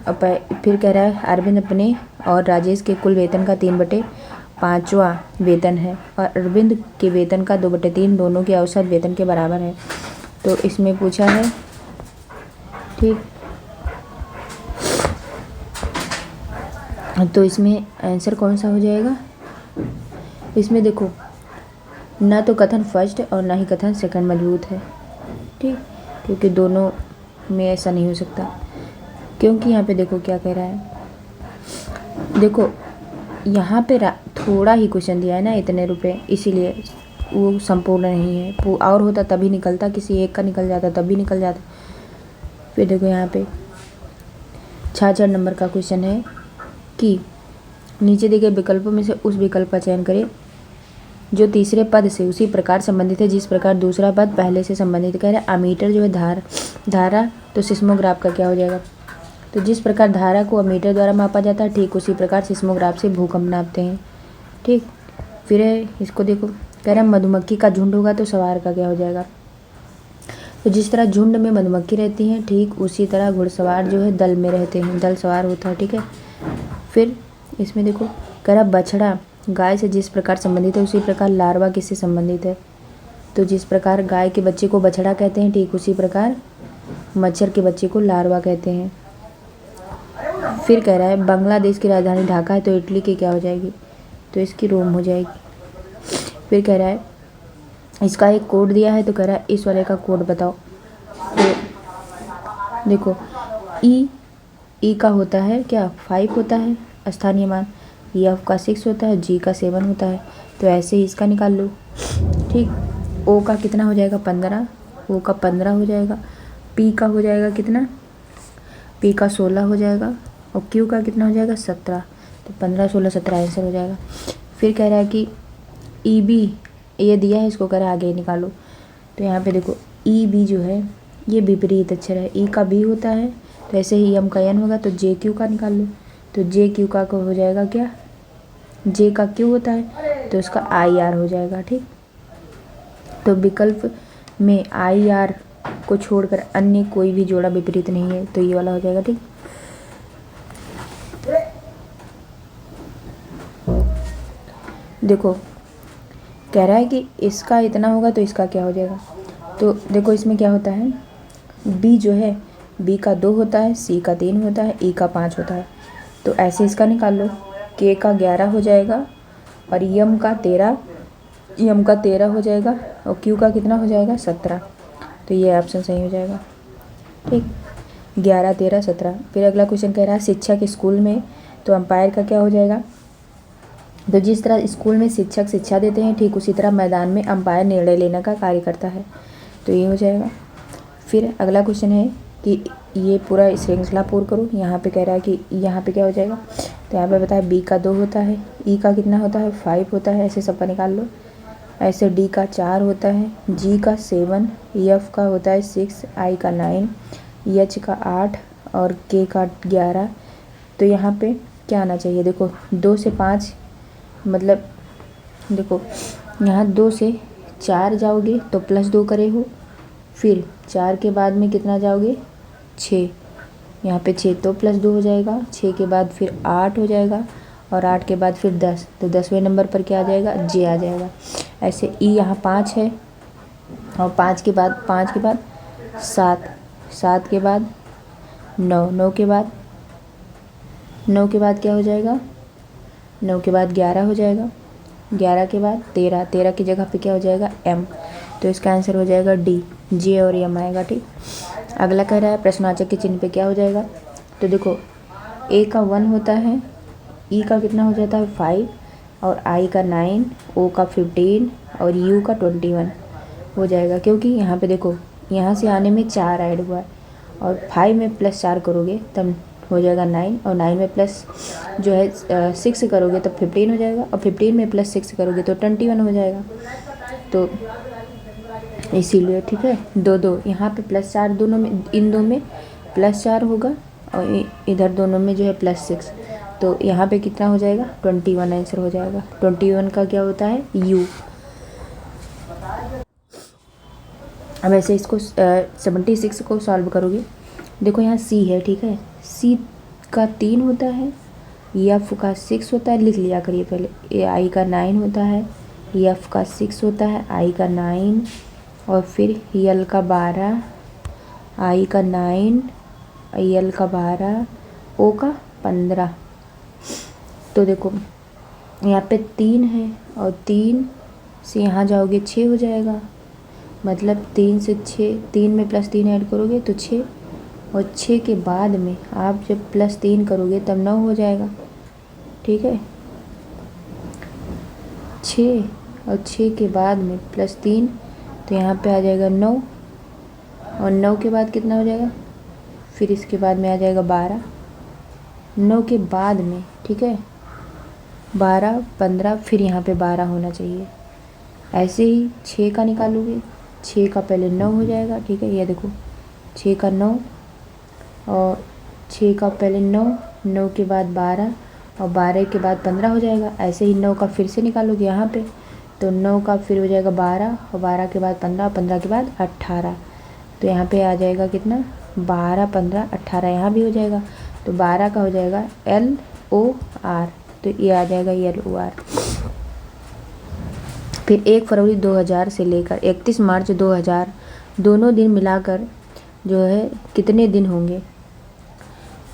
फिर कह रहा है अरविंद अपने और राजेश के कुल वेतन का 3/5वां वेतन है और अरविंद के वेतन का 2/3 दोनों के औसत वेतन के बराबर है। तो इसमें पूछा है, ठीक, तो इसमें आंसर कौन सा हो जाएगा। इसमें देखो ना तो कथन फर्स्ट और ना ही कथन सेकंड मजबूत है, ठीक, क्योंकि दोनों में ऐसा नहीं हो सकता। क्योंकि यहाँ पे देखो क्या कह रहा है, देखो यहाँ पे थोड़ा ही क्वेश्चन दिया है ना, इतने रुपए, इसीलिए वो संपूर्ण नहीं है। और होता तभी निकलता, किसी एक का निकल जाता तभी निकल जाता। फिर देखो यहाँ पे 66 नंबर का क्वेश्चन है कि नीचे दिए गए विकल्पों में से उस विकल्प का चयन करें जो तीसरे पद से उसी प्रकार संबंधित है जिस प्रकार दूसरा पद पहले से संबंधित। कह रहे अमीटर जो है धारा, तो सिस्मोग्राफ का क्या हो जाएगा। तो जिस प्रकार धारा को अमीटर द्वारा मापा जाता है, ठीक उसी प्रकार सिस्मोग्राफ से भूकंप नापते हैं, ठीक। फिर है इसको देखो, कह रहा है मधुमक्खी का झुंड होगा तो सवार का क्या हो जाएगा। तो जिस तरह झुंड में मधुमक्खी रहती हैं, ठीक उसी तरह घुड़सवार जो है दल में रहते हैं, दल सवार होता है, ठीक है। फिर इसमें देखो, कह रहा बछड़ा गाय से जिस प्रकार संबंधित है उसी प्रकार लार्वा किससे संबंधित है। तो जिस प्रकार गाय के बच्चे को बछड़ा कहते हैं, ठीक उसी प्रकार मच्छर के बच्चे को लार्वा कहते हैं। फिर कह रहा है बांग्लादेश की राजधानी ढाका है तो इटली की क्या हो जाएगी, तो इसकी रोम हो जाएगी। फिर कह रहा है इसका एक कोड दिया है, तो कह रहा है इस वाले का कोड बताओ। तो देखो ई का होता है क्या 5 होता है स्थानीय मान, एफ का 6 होता है, जी का 7 होता है। तो ऐसे ही इसका निकाल लो, ठीक। ओ का कितना हो जाएगा 15, ओ का 15 हो जाएगा। पी का हो जाएगा कितना, पी का 16 हो जाएगा और क्यू का कितना हो जाएगा 17। तो 15, 16, 17 आंसर हो जाएगा। फिर कह रहा है कि ई बी, ये दिया है इसको कह रहा है आगे निकालो। तो यहाँ पे देखो ई बी जो है ये विपरीत अक्षर है, ई का बी होता है, तो ऐसे ही एम का एन होगा, तो जे क्यू का निकाल लो। तो जे क्यू का हो जाएगा क्या, जे का क्यू होता है तो इसका आई आर हो जाएगा, ठीक। तो विकल्प में आई आर को छोड़कर अन्य कोई भी जोड़ा विपरीत नहीं है, तो ये वाला हो जाएगा, ठीक। देखो कह रहा है कि इसका इतना होगा तो इसका क्या हो जाएगा। तो देखो इसमें क्या होता है, बी जो है बी का 2 होता है, सी का 3 होता है, ई का 5 होता है। तो ऐसे इसका निकाल लो, के का 11 हो जाएगा और यम का 13 हो जाएगा और क्यू का कितना हो जाएगा 17। तो ये ऑप्शन सही हो जाएगा, ठीक। 11, 13, 17। फिर अगला क्वेश्चन कह रहा है शिक्षक स्कूल में, तो अंपायर का क्या हो जाएगा। तो जिस तरह स्कूल में शिक्षक शिक्षा देते हैं, ठीक उसी तरह मैदान में अंपायर निर्णय लेने का कार्य करता है, तो ये हो जाएगा। फिर अगला क्वेश्चन है कि ये पूरा श्रृंखला पूर्ण करो। यहाँ पे कह रहा है कि यहाँ पे क्या हो जाएगा, तो यहाँ पे बताया बी का 2 होता है, ई का कितना होता है 5 होता है, ऐसे सबका निकाल लो। ऐसे डी का 4 होता है, जी का 7, एफ का होता है 6, आई का 9, एच का 8 और के का 11। तो यहाँ पे क्या आना चाहिए, देखो 2 से 5 मतलब देखो यहाँ 2 से 4 जाओगे तो +2 करे हो, फिर 4 के बाद में कितना जाओगे 6, यहाँ पे 6 तो +2 हो जाएगा, 6 के बाद फिर 8 हो जाएगा और 8 के बाद फिर 10, तो 10वें नंबर पर क्या आ जाएगा जे आ जाएगा। ऐसे ई यहाँ 5 है और 5 के बाद 7, 7 के बाद 9, 9 के बाद क्या हो जाएगा, 9 के बाद 11 हो जाएगा, 11 के बाद 13, 13 की जगह पे क्या हो जाएगा एम। तो इसका आंसर हो जाएगा डी, जे और एम आएगा, ठीक। अगला कह रहा है प्रश्नवाचक के चिन्ह पे क्या हो जाएगा। तो देखो ए का 1 होता है, ई का कितना हो जाता है 5 और आई का 9, ओ का 15 और यू का 21 हो जाएगा, क्योंकि यहाँ पे देखो यहाँ से आने में 4 ऐड हुआ है और 5 में +4 करोगे तब हो जाएगा 9, और 9 में प्लस जो है 6 करोगे तो 15 हो जाएगा, और 15 में प्लस 6 करोगे तो 21 हो जाएगा। तो इसीलिए ठीक है, 2 यहाँ पे +4 दोनों में, इन दो में +4 होगा, और इधर दोनों में जो है +6, तो यहाँ पे कितना हो जाएगा 21 आंसर हो जाएगा। 21 का क्या होता है u। अब ऐसे इसको 76 को सॉल्व करोगे, देखो यहाँ c है, ठीक है, c का 3 होता है, f का 6 होता है, लिख लिया करिए पहले, i का 9 होता है, f का 6 होता है, i का 9, और फिर l का 12, i का 9, l का 12, o का 15। तो देखो यहाँ पे 3 है, और 3 से यहाँ जाओगे 6 हो जाएगा, मतलब 3 से 6, 3 में +3 ऐड करोगे तो 6, और 6 के बाद में आप जब +3 करोगे तब 9 हो जाएगा, ठीक है। 6 और 6 के बाद में +3, तो यहाँ पे आ जाएगा 9, और 9 के बाद कितना हो जाएगा, फिर इसके बाद में आ जाएगा 12, 9 के बाद में, ठीक है, 12, 15, फिर यहाँ पे 12 होना चाहिए। ऐसे ही 6 का निकालोगे, 6 का पहले 9 हो जाएगा, ठीक है, ये देखो 6 का 9, और 6 का पहले 9, 9 के बाद 12, और 12 के बाद 15 हो जाएगा। ऐसे ही 9 का फिर से निकालोगे यहाँ पे, तो 9 का फिर हो जाएगा 12, और 12 के बाद 15, 15 के बाद 18, तो यहाँ पे आ जाएगा कितना 12, 15, 18, यहाँ भी हो जाएगा, तो 12 का हो जाएगा LOR, तो ये आ जाएगा LOR। फिर 1 फरवरी 2000 से लेकर 31 मार्च 2000 दोनों दिन मिलाकर जो है कितने दिन होंगे,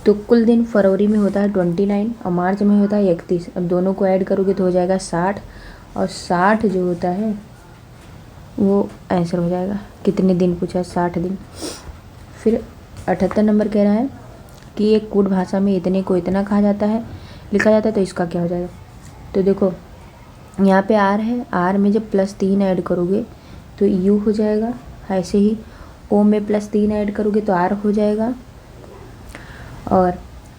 तो कुल दिन फरवरी में होता है 29, और मार्च में होता है 31। अब दोनों को ऐड करोगे तो हो जाएगा 60, और 60 जो होता है वो आंसर हो जाएगा। कितने दिन पूछा है, 60 दिन। फिर 78 नंबर कह रहा है कि एक कूट भाषा में इतने को इतना कहा जाता है, लिखा जाता है, तो इसका क्या हो जाएगा। तो देखो यहाँ पे r है, r में जब +3 ऐड करोगे तो u हो जाएगा, ऐसे ही o में +3 ऐड करोगे तो r हो जाएगा, और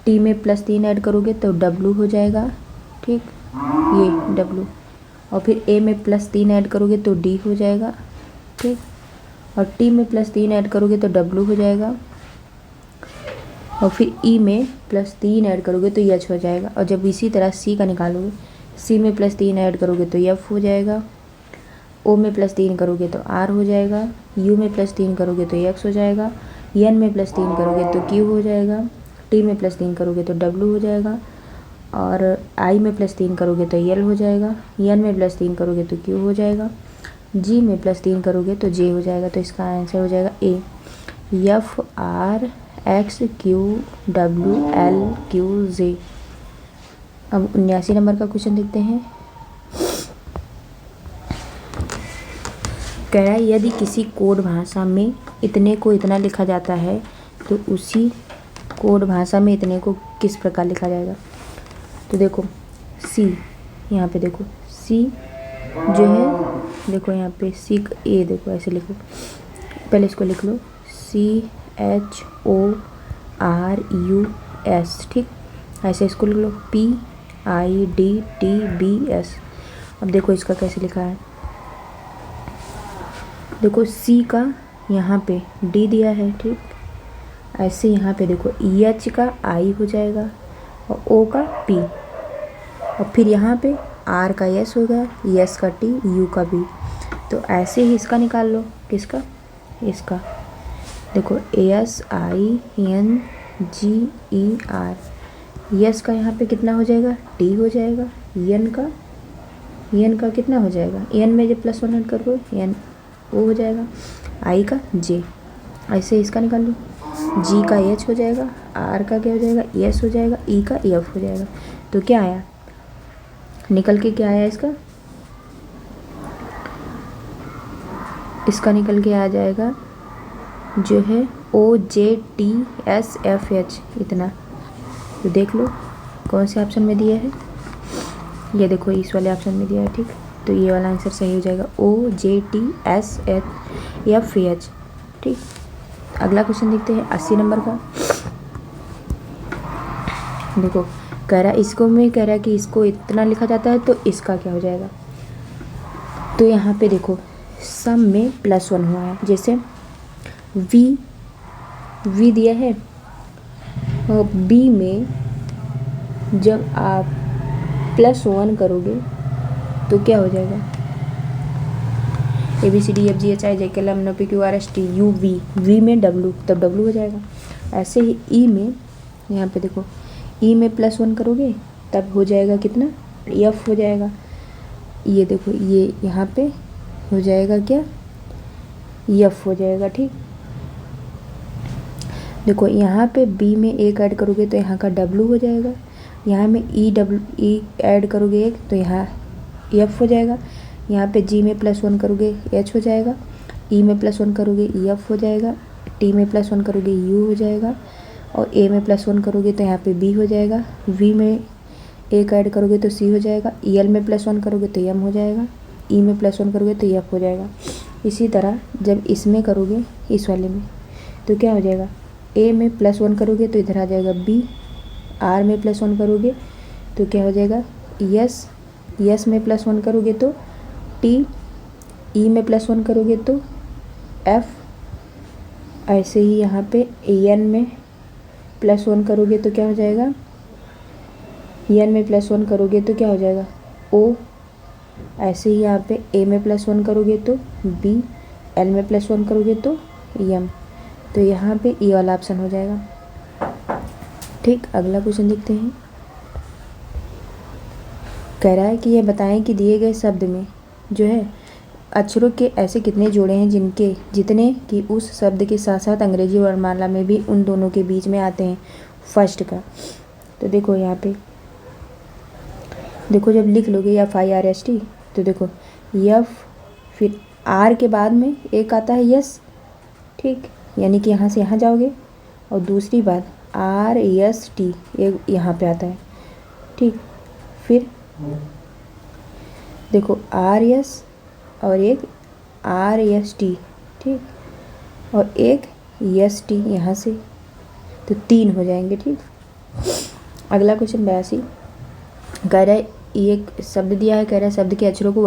t में +3 ऐड करोगे तो w हो जाएगा, ठीक, ये w, और फिर a में +3 ऐड करोगे तो d हो जाएगा, ठीक, और t में +3 ऐड करोगे तो w हो जाएगा, और फिर e में +3 ऐड करोगे तो h हो जाएगा। और जब इसी तरह c का निकालोगे, c में +3 ऐड करोगे तो f हो जाएगा, o में +3 करोगे तो r हो जाएगा, u में +3 करोगे तो x हो जाएगा, n में +3 करोगे तो q हो जाएगा, t में +3 करोगे तो w हो जाएगा, और i में +3 करोगे तो l हो जाएगा, n में +3 करोगे तो q हो जाएगा, g में +3 करोगे तो j हो जाएगा। तो इसका आंसर हो जाएगा a, f r x q w l q j। अब 79 नंबर का क्वेश्चन देखते हैं। कह रहा है यदि किसी कोड भाषा में इतने को इतना लिखा जाता है तो उसी कोड भाषा में इतने को किस प्रकार लिखा जाएगा। तो देखो c, यहाँ पे देखो c जो है, देखो यहाँ पे c a, देखो ऐसे लिखो, पहले इसको लिख लो CHORUS, ठीक, ऐसे इसको लिख लो PIDTBS। अब देखो इसका कैसे लिखा है, देखो C का यहाँ पे D दिया है, ठीक, ऐसे यहाँ पे देखो H का I हो जाएगा, और O का P, और फिर यहाँ पे R का S होगा, S का T, U का B। तो ऐसे ही इसका निकाल लो, किसका, इसका, देखो SINGER, यस का यहाँ पे कितना हो जाएगा, T हो जाएगा, एन का कितना हो जाएगा, एन में जब +1 ऐड करो एन वो हो जाएगा, आई का जे, ऐसे इसका निकाल लो, जी का एच हो जाएगा, आर का क्या हो जाएगा, एस हो जाएगा, ई का एफ हो जाएगा। तो क्या आया, निकल के क्या आया इसका निकल के आ जाएगा जो है OJTSFH इतना। तो देख लो कौन से ऑप्शन में दिया है, ये देखो इस वाले ऑप्शन में दिया है, ठीक, तो ये वाला आंसर सही हो जाएगा OJTSFH, ठीक। अगला क्वेश्चन देखते हैं 80 नंबर का। देखो कह रहा इसको में कह रहा कि इसको इतना लिखा जाता है, तो इसका क्या हो जाएगा। तो यहाँ पे देखो सम में +1 हुआ है। जैसे v दिया है और b में जब आप +1 करोगे तो क्या हो जाएगा, ABCDFGHIJKLMNOPQRSTU v में w, तब w हो जाएगा। ऐसे ही e में, यहाँ पे देखो e में +1 करोगे तब हो जाएगा कितना, f हो जाएगा। ये देखो ये यहाँ पे हो जाएगा क्या, f हो जाएगा। ठीक, देखो यहाँ पे b में 1 ऐड करोगे तो यहाँ का w हो जाएगा। यहाँ में e ऐड करोगे 1 तो यहाँ f हो जाएगा। यहाँ पे g में +1 करोगे h हो जाएगा। e में +1 करोगे f हो जाएगा। t में +1 करोगे u हो जाएगा। और a में +1 करोगे तो यहाँ पे b हो जाएगा। v में 1 ऐड करोगे तो c हो जाएगा। l में +1 करोगे तो m हो जाएगा। e में +1 करोगे तो f हो जाएगा। इसी तरह जब इसमें करोगे, इस वाले में, तो क्या हो जाएगा, a में +1 करोगे तो इधर आ जाएगा b, r में +1 करोगे तो क्या हो जाएगा s में +1 करोगे तो t, e में +1 करोगे तो f। ऐसे ही यहाँ पे n में +1 करोगे तो क्या हो जाएगा, n में +1 करोगे तो क्या हो जाएगा o। ऐसे ही यहाँ पे a में +1 करोगे तो b, l में +1 करोगे तो m। तो यहाँ पे e वाला ऑप्शन हो जाएगा। ठीक, अगला क्वेश्चन देखते हैं। कह रहा है कि यह बताएं कि दिए गए शब्द में जो है अक्षरों के ऐसे कितने जोड़े हैं जितने कि उस शब्द के साथ साथ अंग्रेजी वर्णमाला में भी उन दोनों के बीच में आते हैं फर्स्ट का। तो देखो यहाँ पे देखो जब लिख लोगे FIRST तो देखो F, फिर R के बाद में एक आता है यस। ठीक, यानी कि यहाँ से यहाँ जाओगे और दूसरी बात RST एक यहाँ पे आता है। ठीक, फिर देखो RS और एक RST। ठीक, और एक ST यहाँ से, तो 3 हो जाएंगे। ठीक, अगला क्वेश्चन 82 कह रहा है एक शब्द दिया है। कह रहा है शब्द के अक्षरों को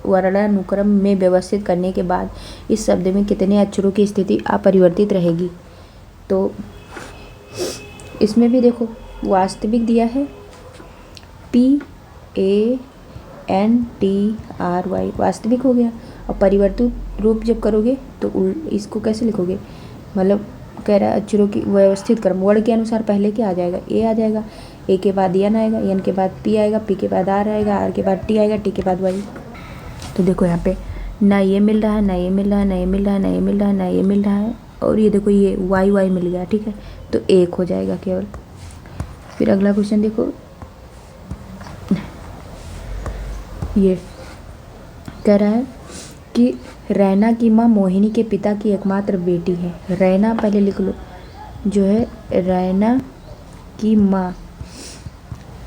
वर्णानुक्रम में व्यवस्थित करने के बाद इस शब्द में कितने अक्षरों की स्थिति अपरिवर्तित रहेगी। तो इसमें भी देखो वास्तविक दिया है PANTRY, वास्तविक हो गया। और परिवर्तित रूप जब करोगे तो इसको कैसे लिखोगे, मतलब कह रहा है अक्षरों की व्यवस्थित क्रम वर्ड के अनुसार पहले क्या आ जाएगा, A आ जाएगा, A के बाद N आएगा, N के बाद P आएगा, P के बाद R आएगा, R के बाद T आएगा, T के बाद Y। तो देखो यहाँ पे ना ये मिल रहा है, ना ये मिल रहा है, ना ये मिल रहा है, ना ये मिल रहा है, ना ये मिल रहा है, और ये देखो ये Y मिल गया। ठीक है, तो 1 हो जाएगा केवल। फिर अगला क्वेश्चन देखो, ये कह रहा है कि रैना की माँ मोहिनी के पिता की एकमात्र बेटी है। रैना पहले लिख लो, जो है रैना की माँ,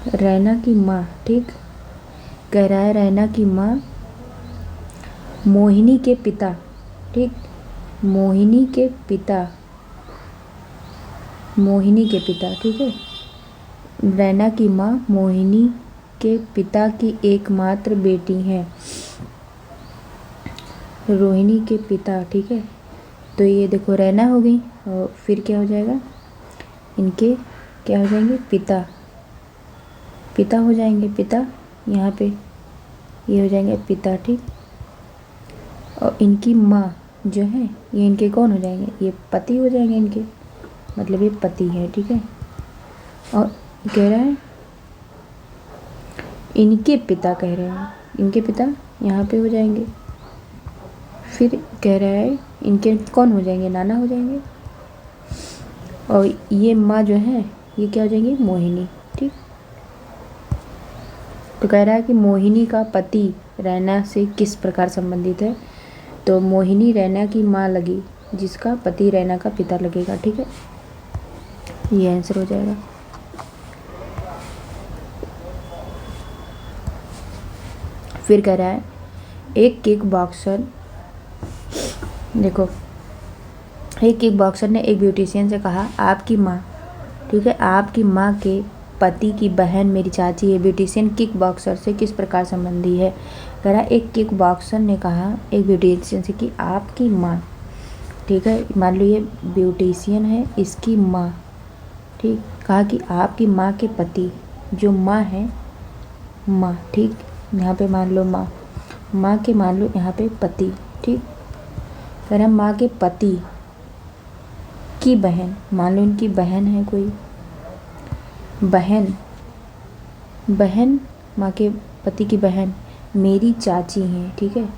रैना की माँ। ठीक, कह रहा है रैना की माँ मोहिनी के पिता। ठीक, मोहिनी के पिता, मोहिनी के पिता। ठीक है, रैना की माँ मोहिनी के पिता की एकमात्र बेटी हैं, रोहिणी के पिता। ठीक है, तो ये देखो रैना हो गई और फिर क्या हो जाएगा, इनके क्या हो जाएंगे, पिता, पिता हो जाएंगे, पिता यहाँ पे ये हो जाएंगे पिता। ठीक, और इनकी माँ जो है ये इनके कौन हो जाएंगे, ये पति हो जाएंगे इनके, मतलब ये पति है। ठीक है, और कह रहा है इनके पिता, कह रहे हैं इनके पिता यहाँ पे हो जाएंगे। फिर कह रहा है इनके कौन हो जाएंगे, नाना हो जाएंगे। और ये माँ जो है ये क्या हो जाएंगी, मोहिनी। ठीक, तो कह रहा है कि मोहिनी का पति रैना से किस प्रकार संबंधित है। तो मोहिनी रैना की माँ लगी जिसका पति रैना का पिता लगेगा। ठीक है, ये आंसर हो जाएगा। फिर कह रहा है एक किक बॉक्सर, देखो एक किक बॉक्सर ने एक ब्यूटिशियन से कहा आपकी माँ, ठीक है, आपकी माँ के पति की बहन मेरी चाची है। ब्यूटिशियन किक बॉक्सर से किस प्रकार संबंधी है? कह रहा एक किक बॉक्सर ने कहा एक ब्यूटिशियन से कि आपकी माँ, ठीक है, मान लो ये ब्यूटिशियन है, इसकी माँ, ठीक, कहा कि आपकी माँ के पति, जो माँ है, माँ, ठीक, यहाँ पे मान लो माँ के मान लो यहाँ पे पति, ठीक, कह रहा माँ के पति की बहन, मान लो इनकी बहन है कोई, बहन माँ के पति की बहन मेरी चाची हैं, ठीक है,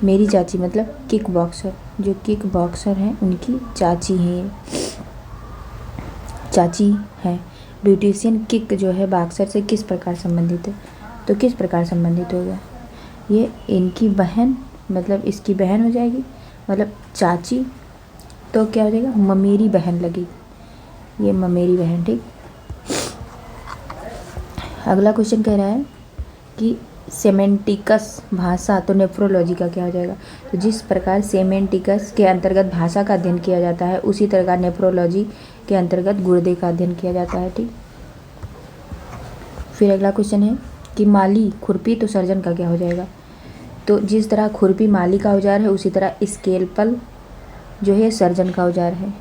मेरी चाची मतलब किक बॉक्सर, जो किक बॉक्सर हैं उनकी चाची हैं, चाची है। ब्यूटिशियन किक जो है बॉक्सर से किस प्रकार संबंधित है? तो किस प्रकार संबंधित होगा? ये इनकी बहन मतलब इसकी बहन हो जाएगी, मतलब चाची, तो क्या हो जाएगा? ममेरी बहन लगेगी, ये ममेरी बहन, ठीक। अगला क्वेश्चन कह रहा है कि सेमेंटिकस भाषा तो नेफ्रोलॉजी का क्या हो जाएगा? तो जिस प्रकार सेमेंटिकस के अंतर्गत भाषा का अध्ययन किया जाता है, उसी तरह नेफ्रोलॉजी के अंतर्गत गुर्दे का अध्ययन किया जाता है, ठीक। फिर अगला क्वेश्चन है कि माली खुरपी तो सर्जन का क्या हो जाएगा? तो जिस तरह खुरपी माली का औजार है, उसी तरह स्केलपल जो है सर्जन का औजार है,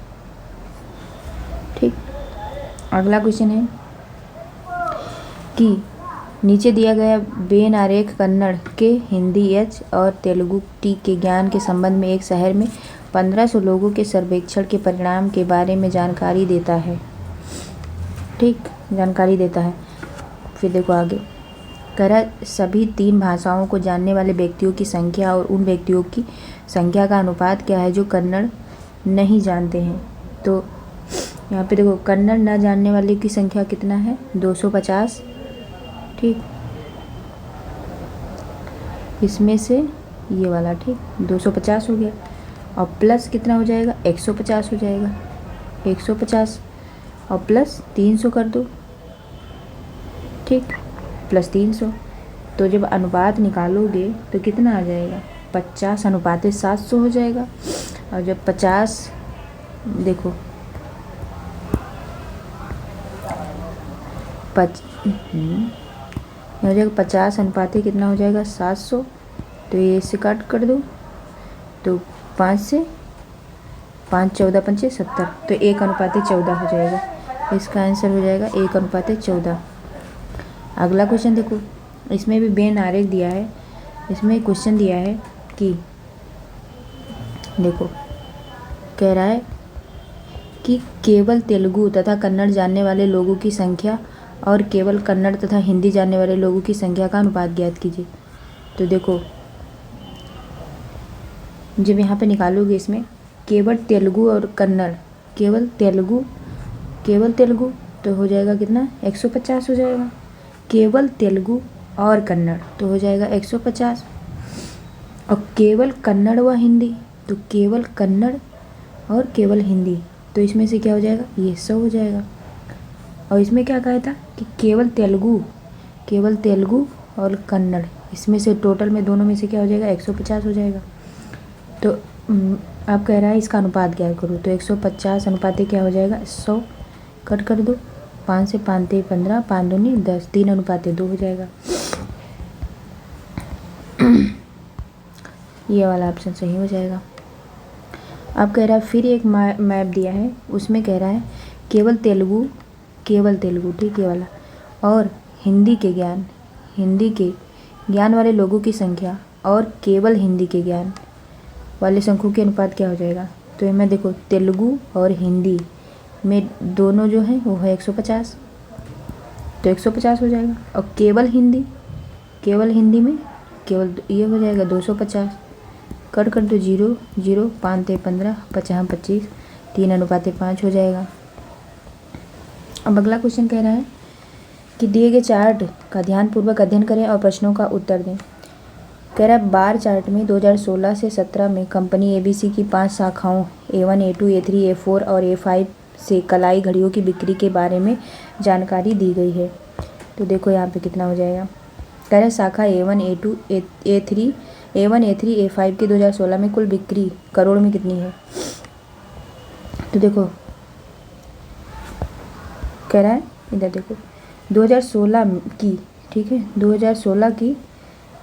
ठीक। अगला क्वेश्चन है कि नीचे दिया गया वेन आरेख कन्नड़ के हिंदी एच और तेलुगु टी के ज्ञान के संबंध में एक शहर में 1500 लोगों के सर्वेक्षण के परिणाम के बारे में जानकारी देता है, ठीक, जानकारी देता है। फिर देखो आगे कह रहा है सभी 3 भाषाओं को जानने वाले व्यक्तियों की संख्या और उन व्यक्तियों की संख्या का अनुपात क्या है जो कन्नड़ नहीं जानते हैं? तो यहाँ पे देखो कन्नड़ न जानने वाले की संख्या कितना है? 250, ठीक, इसमें से ये वाला, ठीक, 250 हो गया, और प्लस कितना हो जाएगा? 150 हो जाएगा, 150 और प्लस 300 कर दो, ठीक, प्लस 300, तो जब अनुपात निकालोगे तो कितना आ जाएगा? 50 अनुपात 700 हो जाएगा। और जब 50 देखो हो जाएगा 50 अनुपात कितना हो जाएगा? 700, तो ये इससे काट कर दो, तो 5 से 5 14 पंचे 70, तो 1:14 हो जाएगा। इसका आंसर हो जाएगा 1:14। अगला क्वेश्चन देखो, इसमें भी वेन आरेख दिया है, इसमें क्वेश्चन दिया है कि देखो कह रहा है कि केवल तेलुगु तथा कन्नड़ जानने वाले लोगों की संख्या और केवल कन्नड़ तथा हिंदी जानने वाले लोगों की संख्या का अनुपात ज्ञात कीजिए। तो देखो जब यहाँ पे निकालोगे इसमें केवल तेलुगु और कन्नड़, केवल तेलुगु तो हो जाएगा कितना? 150 हो जाएगा। केवल तेलुगु और कन्नड़ तो हो जाएगा 150, और केवल कन्नड़ व हिंदी तो केवल कन्नड़ और केवल हिंदी, तो इसमें से क्या हो जाएगा? ये 100 हो जाएगा। और इसमें क्या कहा था कि केवल तेलुगु और कन्नड़, इसमें से टोटल में दोनों में से क्या हो जाएगा? 150 हो जाएगा। तो आप कह रहा है इसका अनुपात क्या करूँ? तो 150 अनुपात क्या हो जाएगा? 100 कट कर दो, 5 से 5 3 15, 5 दूनी 10, 3:2 हो जाएगा। ये वाला ऑप्शन सही हो जाएगा। अब कह रहा है फिर एक मैप दिया है, उसमें कह रहा है केवल तेलुगु, ठीक, ये वाला, और हिंदी के ज्ञान वाले लोगों की संख्या और केवल हिंदी के ज्ञान वाले संख्यों के अनुपात क्या हो जाएगा? तो इसमें देखो तेलुगु और हिंदी में दोनों जो है वो है 150, तो 150 हो जाएगा। और केवल हिंदी में केवल ये हो जाएगा 250, कट कर दो 0 0, 5 3 15, 50 25, 3:5 हो जाएगा। अब अगला क्वेश्चन कह रहा है कि दिए गए चार्ट का ध्यानपूर्वक अध्ययन करें और प्रश्नों का उत्तर दें। कह रहा है बार चार्ट में 2016 से 17 में कंपनी ABC की 5 शाखाओं A1 A2 A3 A4 और A5 से कलाई घड़ियों की बिक्री के बारे में जानकारी दी गई है। तो देखो यहाँ पे कितना हो जाएगा। कह रहा है शाखा A1 A2 A3 A5 की 2016 में कुल बिक्री करोड़ में कितनी है? तो देखो कह रहा है इधर देखो 2016 की, ठीक है, 2016 की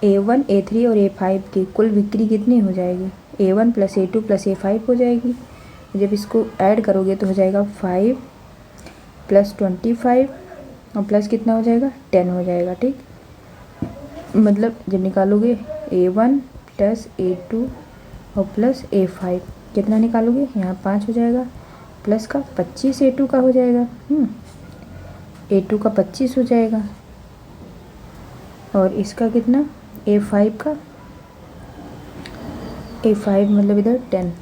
A1 A3 और A5 की कुल बिक्री कितनी हो जाएगी? A1 plus A2 plus A5 हो जाएगी। जब इसको ऐड करोगे तो हो जाएगा 5 प्लस 25 और प्लस कितना हो जाएगा? 10 हो जाएगा, ठीक। मतलब जब निकालोगे A1 प्लस A2 और प्लस A5 कितना निकालोगे? यहाँ 5 हो जाएगा, प्लस का 25 A2 का हो जाएगा, A2 का 25 हो जाएगा, और इसका कितना? A5 का, A5 मतलब इधर 10।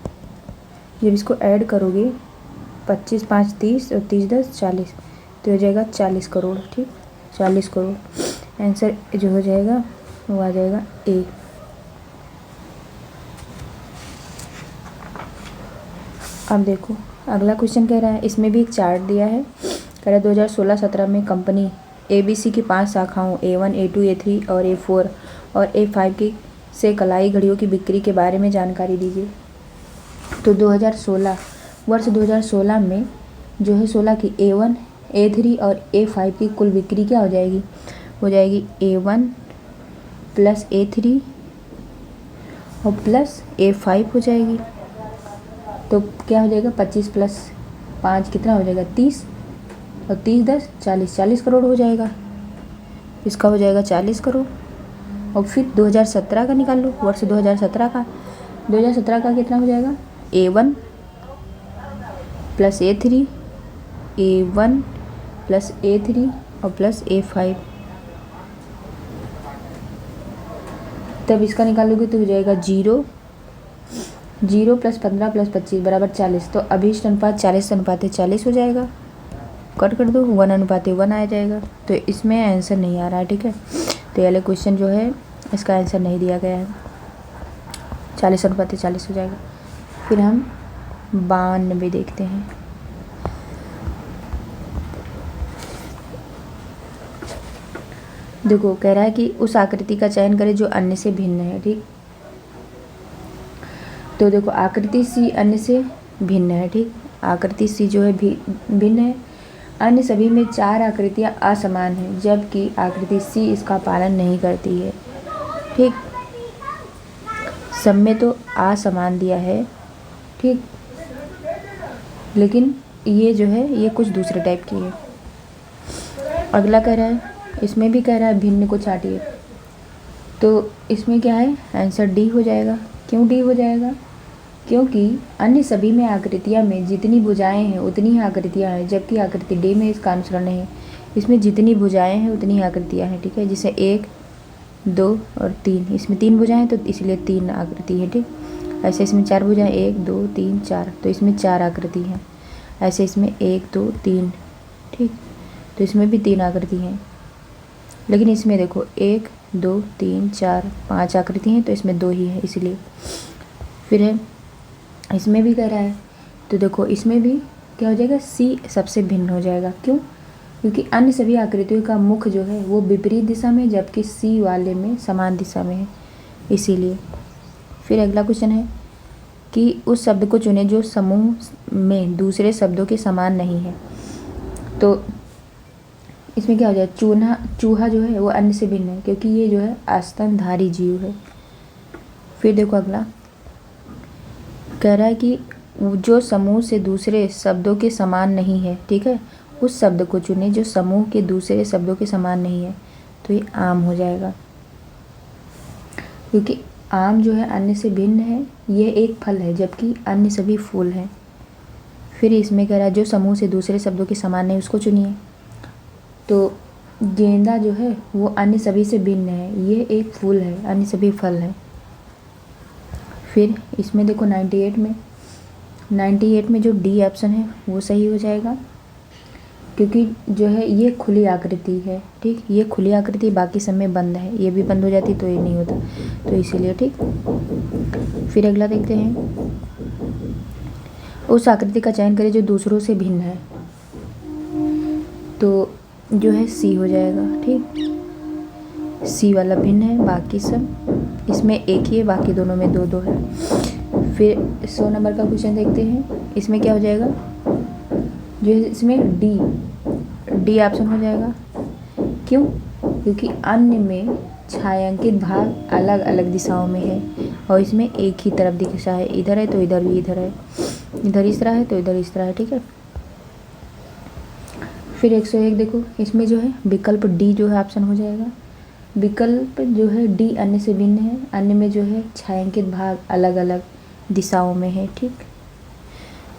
जब इसको ऐड करोगे 25 5 30 और 30 10 40, तो हो जाएगा 40 करोड़, ठीक, 40 करोड़। आंसर जो हो जाएगा वो आ जाएगा A। अब देखो अगला क्वेश्चन कह रहा है, इसमें भी एक चार्ट दिया है। कह रहा है 2016-17 में कंपनी ABC की 5 शाखाओं A1 A2 A3 और A4 और A5 की से कलाई घड़ियों की बिक्री के बारे में जानकारी दीजिए। तो 2016 वर्ष 2016 में जो है 16 की A1 A3 और A5 की कुल बिक्री क्या हो जाएगी? हो जाएगी A1 प्लस A3 और प्लस A5 हो जाएगी। तो क्या हो जाएगा? 25 प्लस 5 कितना हो जाएगा? 30, और 30 10 40, 40 करोड़ हो जाएगा। इसका हो जाएगा 40 करोड़। और फिर 2017 का निकाल लो, वर्ष 2017 का। 2017 का कितना हो जाएगा? A1 plus A3, A1 plus A3 और प्लस A5। तब इसका निकालोगे तो हो जाएगा 0 प्लस 15 प्लस 25 बराबर 40। तो अभीष्ट अनुपात 40:40 हो जाएगा। कट कर दो, 1:1 आ जाएगा। तो इसमें आंसर नहीं आ रहा है, ठीक है। तो ये वाले क्वेश्चन जो है इसका आंसर नहीं दिया गया है, 40:40 हो जाएगा। फिर हम 92 देखते हैं। देखो कह रहा है कि उस आकृति का चयन करें जो अन्य से भिन्न है, ठीक। तो देखो आकृति सी अन्य से भिन्न है, ठीक। आकृति सी जो है भिन्न है। अन्य सभी में 4 आकृतियां असमान हैं, जबकि आकृति सी इसका पालन नहीं करती है, ठीक। सब में तो असमान दिया है, ठीक, लेकिन ये जो है ये कुछ दूसरे टाइप की है। अगला कह रहा है, इसमें भी कह रहा है भिन्न को छाटिए। तो इसमें क्या है? आंसर डी हो जाएगा। क्यों डी हो जाएगा? क्योंकि अन्य सभी में आकृतियाँ में जितनी भुजाएं हैं उतनी ही आकृतियाँ हैं, जबकि आकृति डी में इसका अनुसरण नहीं है। इसमें जितनी भुजाएं हैं उतनी ही आकृतियाँ हैं, ठीक है। जैसे 1 2 और 3, इसमें 3 भुजाएं तो इसलिए 3 आकृति है, ठीक। ऐसे इसमें 4 भुजाएं 1 2 3 4, तो इसमें 4 आकृति हैं। ऐसे इसमें 1 2 3, ठीक, तो इसमें भी 3 आकृति हैं। लेकिन इसमें देखो 1 2 3 4 5 आकृति हैं, तो इसमें 2 ही है इसलिए। फिर है इसमें भी कह रहा है, तो देखो इसमें भी क्या हो जाएगा? सी सबसे भिन्न हो जाएगा। क्यों? क्योंकि अन्य सभी आकृतियों का मुख जो है वो विपरीत दिशा में, जबकि सी वाले में समान दिशा में है, इसीलिए। फिर अगला क्वेश्चन है कि उस शब्द को चुने जो समूह में दूसरे शब्दों के समान नहीं है। तो इसमें क्या हो जाए? चूहा जो है वो अन्य से भिन्न है, क्योंकि ये जो है आस्तनधारी जीव है। फिर देखो अगला कह रहा है कि जो समूह से दूसरे शब्दों के समान नहीं है, ठीक है, उस शब्द को चुने जो समूह के दूसरे शब्दों के समान नहीं है। तो ये आम हो जाएगा, क्योंकि आम जो है अन्य से भिन्न है, ये एक फल है, जबकि अन्य सभी फूल हैं। फिर इसमें कह रहा है जो समूह से दूसरे शब्दों के समान नहीं उसको चुनिए। तो गेंदा जो है वो अन्य सभी से भिन्न है, ये एक फूल है, अन्य सभी फल हैं। फिर इसमें देखो 98 में जो डी ऑप्शन है वो सही हो जाएगा, क्योंकि जो है ये खुली आकृति है, ठीक। ये खुली आकृति बाकी सब में बंद है, ये भी बंद हो जाती तो ये नहीं होता, तो इसीलिए, ठीक। फिर अगला देखते हैं, उस आकृति का चयन करें जो दूसरों से भिन्न है। तो जो है सी हो जाएगा, ठीक। सी वाला भिन्न है, बाकी सब इसमें एक ही है, बाकी दोनों में 2 2 है। फिर 100 नंबर का क्वेश्चन देखते हैं। इसमें क्या हो जाएगा? जो इसमें डी ऑप्शन हो जाएगा, क्यों? क्योंकि अन्य में छायांकित भाग अलग अलग दिशाओं में है और इसमें एक ही तरफ दिशा है, इधर है तो इधर भी इधर है, इधर इस तरह है तो इधर इस तरह है, ठीक है। फिर 101 देखो, इसमें जो है विकल्प डी जो है ऑप्शन हो जाएगा। विकल्प जो है डी अन्य से भिन्न है, अन्य में जो है छायांकित भाग अलग अलग दिशाओं में है, ठीक।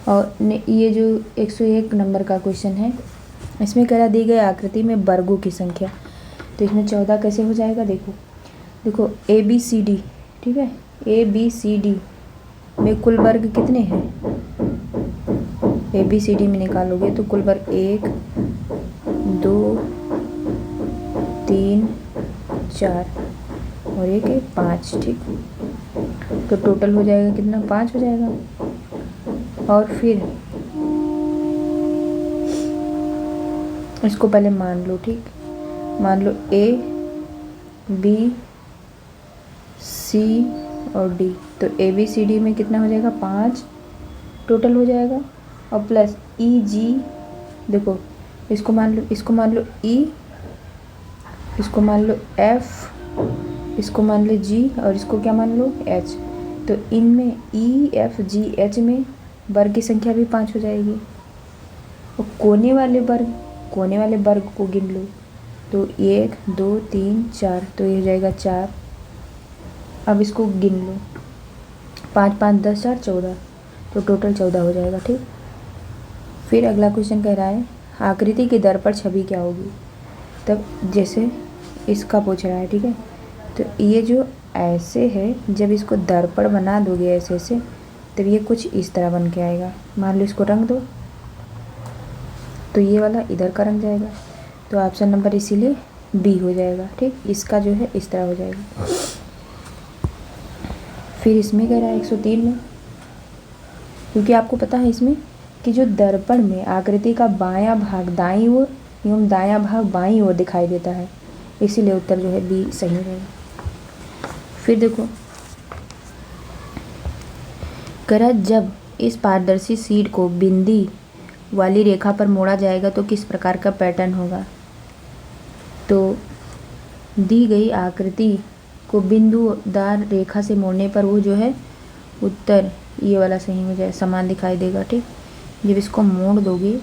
और ये जो 101 नंबर का क्वेश्चन है, इसमें कह रहा दी गई आकृति में वर्गों की संख्या, तो इसमें 14 कैसे हो जाएगा? देखो ए बी सी डी, ठीक है, ए बी सी डी में कुल वर्ग कितने हैं? ए बी सी डी में निकालोगे तो कुल वर्ग 1 2 3 4 और एक है 5, ठीक। तो टोटल हो जाएगा कितना? 5 हो जाएगा। और फिर इसको पहले मान लो, ठीक। मान लो ए बी सी और डी, तो ए बी सी डी में कितना हो जाएगा? 5 टोटल हो जाएगा। और प्लस ई जी, देखो इसको मान लो ई, इसको मान लो एफ, इसको मान लो जी और इसको क्या मान लो? एच। तो इनमें ई एफ जी एच में वर्ग की संख्या भी 5 हो जाएगी। और कोने वाले वर्ग को गिन लो, तो 1 2 3 4, तो ये हो जाएगा 4। अब इसको गिन लो, 5 5 10 4 14, तो टोटल 14 हो जाएगा, ठीक। फिर अगला क्वेश्चन कह रहा है आकृति के दर्पण छवि क्या होगी? तब जैसे इसका पूछ रहा है, ठीक है। तो ये जो ऐसे है, जब इसको दर्पण बना दोगे ऐसे से, तब ये कुछ इस तरह बन के आएगा। मान लो इसको रंग दो, तो ये वाला इधर का रंग जाएगा, तो ऑप्शन नंबर इसीलिए बी हो जाएगा, ठीक। इसका जो है इस तरह हो जाएगा। फिर इसमें कह रहा है 103 में, क्योंकि आपको पता है इसमें कि जो दर्पण में आकृति का बायां भाग दाईं ओर एवं दायां भाग बाईं ओर दिखाई देता है, इसीलिए उत्तर जो है बी सही रहेगा। फिर देखो कह रहा जब इस पारदर्शी शीट को बिंदी वाली रेखा पर मोड़ा जाएगा तो किस प्रकार का पैटर्न होगा? तो दी गई आकृति को बिंदुदार रेखा से मोड़ने पर वो जो है उत्तर ये वाला सही हो जाए, समान दिखाई देगा, ठीक। जब इसको मोड़ दोगे,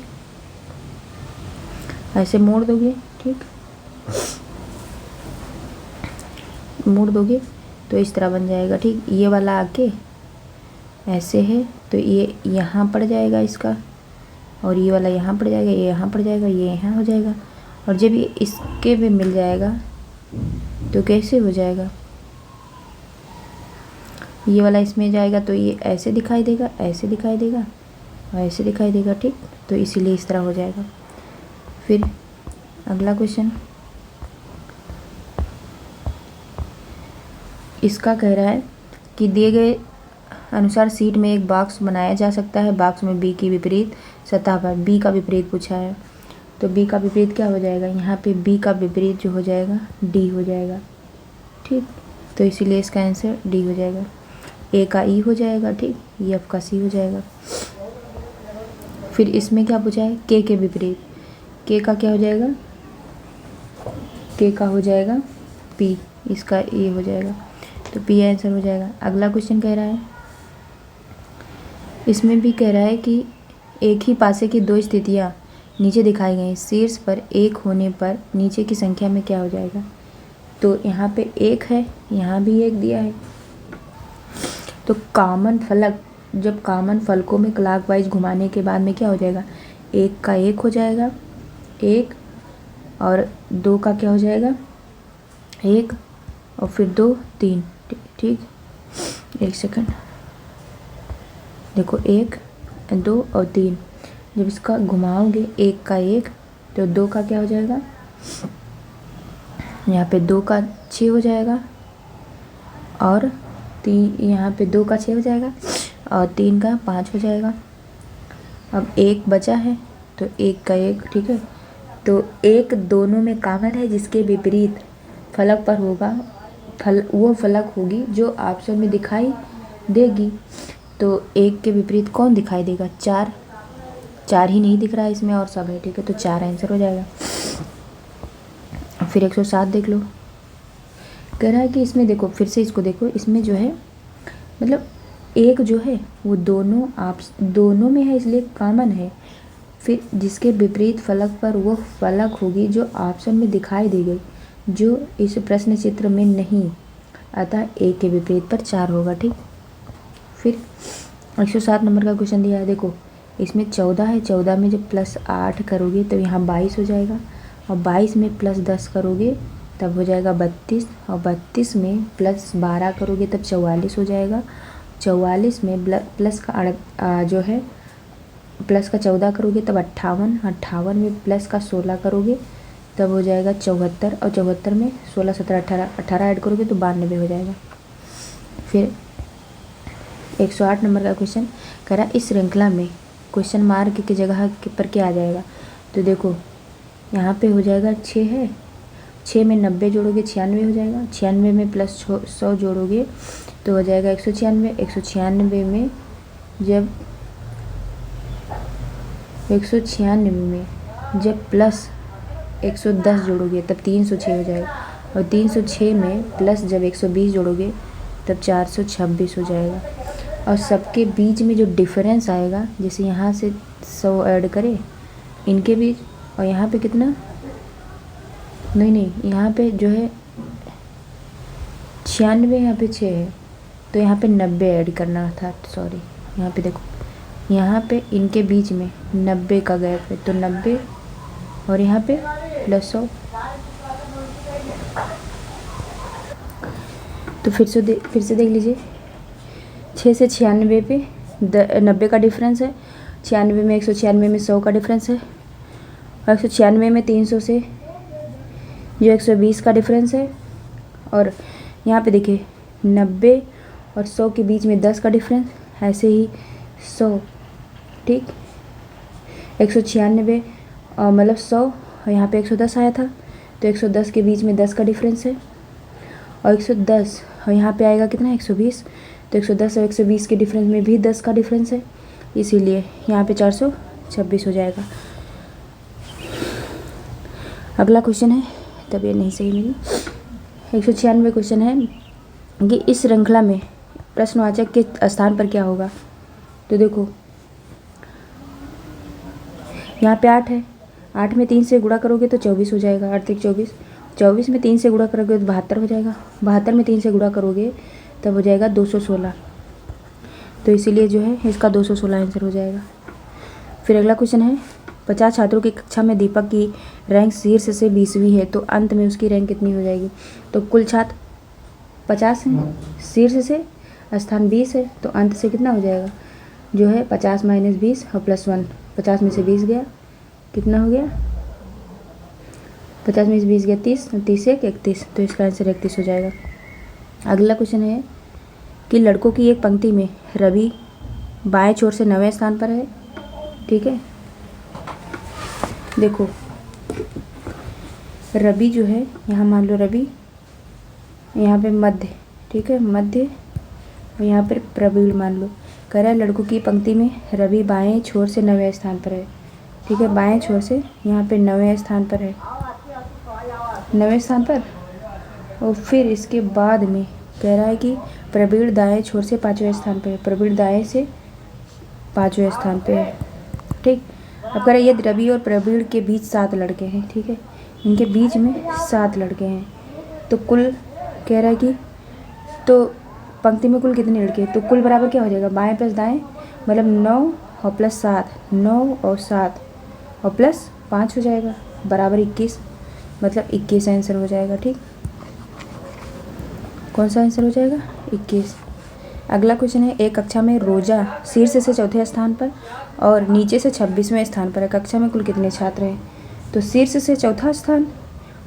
ऐसे मोड़ दोगे, ठीक, मोड़ दोगे तो इस तरह बन जाएगा, ठीक। ये वाला आके ऐसे है तो ये यहाँ पड़ जाएगा इसका, और ये वाला यहाँ पड़ जाएगा, ये यहाँ पड़ जाएगा, ये यहाँ हो जाएगा। और जब ये इसके भी मिल जाएगा तो कैसे हो जाएगा? ये वाला इसमें जाएगा तो ये ऐसे दिखाई देगा, ऐसे दिखाई देगा और ऐसे दिखाई देगा, ठीक। तो इसीलिए इस तरह हो जाएगा। फिर अगला क्वेश्चन इसका कह रहा है कि दिए गए अनुसार सीट में एक बॉक्स बनाया जा सकता है। बॉक्स में बी की विपरीत सतह पर बी का विपरीत पूछा है, तो बी का विपरीत क्या हो जाएगा? यहाँ पे बी का विपरीत जो हो जाएगा डी हो जाएगा, ठीक। तो इसीलिए इसका आंसर डी हो जाएगा। ए का ई हो जाएगा, ठीक, एफ का सी हो जाएगा। फिर इसमें क्या पूछा है? के विपरीत, के का क्या हो जाएगा? के का हो जाएगा पी, इसका ए हो जाएगा, तो पी आंसर हो जाएगा। अगला क्वेश्चन कह रहा है, इसमें भी कह रहा है कि एक ही पासे की दो स्थितियाँ नीचे दिखाई गई, शीर्ष पर एक होने पर नीचे की संख्या में क्या हो जाएगा? तो यहाँ पे एक है, यहाँ भी एक दिया है, तो कॉमन फलक, जब कॉमन फलकों में क्लॉकवाइज घुमाने के बाद में क्या हो जाएगा? एक का एक हो जाएगा, एक, और दो का क्या हो जाएगा? एक, और फिर दो तीन, ठीक। एक सेकंड, देखो एक दो और तीन, जब इसका घुमाओगे एक का एक, तो दो का क्या हो जाएगा? यहाँ पे दो का 6 हो जाएगा, और तीन, यहाँ पे दो का 6 हो जाएगा, और तीन का 5 हो जाएगा। अब एक बचा है, तो एक का एक, ठीक है। तो एक दोनों में कॉमन है, जिसके विपरीत फलक पर होगा, वो फलक होगी जो ऑप्शन में दिखाई देगी। तो एक के विपरीत कौन दिखाई देगा? 4, 4 ही नहीं दिख रहा है इसमें और सब है, ठीक है। तो 4 आंसर हो जाएगा। फिर 107 देख लो। कह रहा है कि इसमें देखो, फिर से इसको देखो, इसमें जो है मतलब एक जो है वो दोनों में है, इसलिए कॉमन है। फिर जिसके विपरीत फलक पर वो फलक होगी जो ऑप्शन में दिखाई दी गई, जो इस प्रश्न चित्र में नहीं, अतः एक के विपरीत पर 4 होगा। ठीक, फिर 107 नंबर का क्वेश्चन दिया है। देखो इसमें 14 है, 14 में जब +8 करोगे तो यहाँ 22 हो जाएगा, और 22 में +10 करोगे तब हो जाएगा 32, और 32 में +12 करोगे तब 44 हो जाएगा। 44 में प्लस का जो है प्लस का 14 करोगे तब 58, 58 में प्लस का 16 करोगे तब हो जाएगा 74, और 74 में 16, 17, 18, 18 ऐड करोगे तो 92 हो जाएगा। फिर 108 नंबर का क्वेश्चन कह रहा इस श्रृंखला में क्वेश्चन मार्क की जगह पर क्या आ जाएगा। तो देखो यहाँ पे हो जाएगा 6 है, 6 में 90 जोड़ोगे 96 हो जाएगा, 96 में +100 जोड़ोगे तो हो जाएगा 196, 196 में जब 196 में जब +110 जोड़ोगे तब 306 हो जाएगा, और 306 में प्लस जब 120 जोड़ोगे तब 426 हो जाएगा। और सबके बीच में जो डिफरेंस आएगा, जैसे यहाँ से 100 ऐड करें इनके बीच, और यहाँ पे कितना, नहीं यहाँ पे जो है 96, यहाँ पे 6 है तो यहाँ पे 90 ऐड करना था, सॉरी। यहाँ पे देखो, यहाँ पे इनके बीच में 90 का गैप है तो 90, और यहाँ पे +100। तो फिर से देख लीजिए, 6 से 96 पे 90 का डिफरेंस है, 96 में 196 में 100 का डिफरेंस है, और 196 में 300 से जो 120 का डिफरेंस है, और यहाँ पे देखिए 90 और 100 के बीच में 10 का डिफरेंस, ऐसे ही 100। ठीक, 196 मतलब 100, और यहाँ पे 110 आया था तो 110 के बीच में 10 का डिफरेंस है, और 110 और यहाँ पे आएगा कितना 120, तो 110 और 120 के डिफरेंस में भी 10 का डिफरेंस है, इसीलिए यहाँ पे 426 हो जाएगा। अगला क्वेश्चन है, तब नहीं सही मिली, 196 क्वेश्चन है कि इस श्रृंखला में प्रश्नवाचक के स्थान पर क्या होगा। तो देखो यहाँ पे 8 है, 8 में 3 से गुणा करोगे तो 24 हो जाएगा, 8 × 24, 24 में 3 से गुणा करोगे तो 72 हो जाएगा, 72 में 3 से गुणा करोगे तब हो जाएगा 216, तो इसीलिए जो है इसका 216 आंसर हो जाएगा। फिर अगला क्वेश्चन है, 50 छात्रों की कक्षा में दीपक की रैंक शीर्ष से 20वीं है तो अंत में उसकी रैंक कितनी हो जाएगी। तो कुल छात्र 50 हैं, शीर्ष से स्थान 20 है तो अंत से कितना हो जाएगा, जो है 50 - 20 और +1, 50 में से 20 गया, कितना हो गया, 50 में से 20 गया 30, 30 1 31, तो इसका आंसर 31 हो जाएगा। अगला क्वेश्चन है कि लड़कों की एक पंक्ति में रवि बाएं छोर से 9वें स्थान पर है। ठीक है, देखो रवि जो है, यहाँ मान लो रवि, यहाँ पे मध्य, ठीक है मध्य, और यहाँ पर प्रवीण मान लो। कह रहा है लड़कों की पंक्ति में रवि बाएं छोर से 9वें स्थान पर है। ठीक है, बाएं छोर से यहाँ पे 9वें स्थान पर है, 9वें स्थान पर, और फिर इसके बाद में कह रहा है कि प्रवीण दाएं छोर से 5वें स्थान पर है, प्रवीण दाएं से 5वें स्थान पे है। ठीक, अब कह रहा है यदि रवि और प्रवीण के बीच 7 लड़के हैं, ठीक है, इनके बीच में 7 लड़के हैं, तो कुल कह रहा है कि तो पंक्ति में कुल कितने लड़के हैं, तो कुल बराबर क्या हो जाएगा, बाएं प्लस दाएं मतलब 9 और +7, 9 और 7 और +5 हो जाएगा, बराबर 21, मतलब 21 आंसर हो जाएगा। ठीक, कौन सा आंसर हो जाएगा, 21। अगला क्वेश्चन है, एक कक्षा में रोजा शीर्ष से 4थे स्थान पर और नीचे से 26वें स्थान पर है, कक्षा में कुल कितने छात्र हैं। तो शीर्ष से 4था स्थान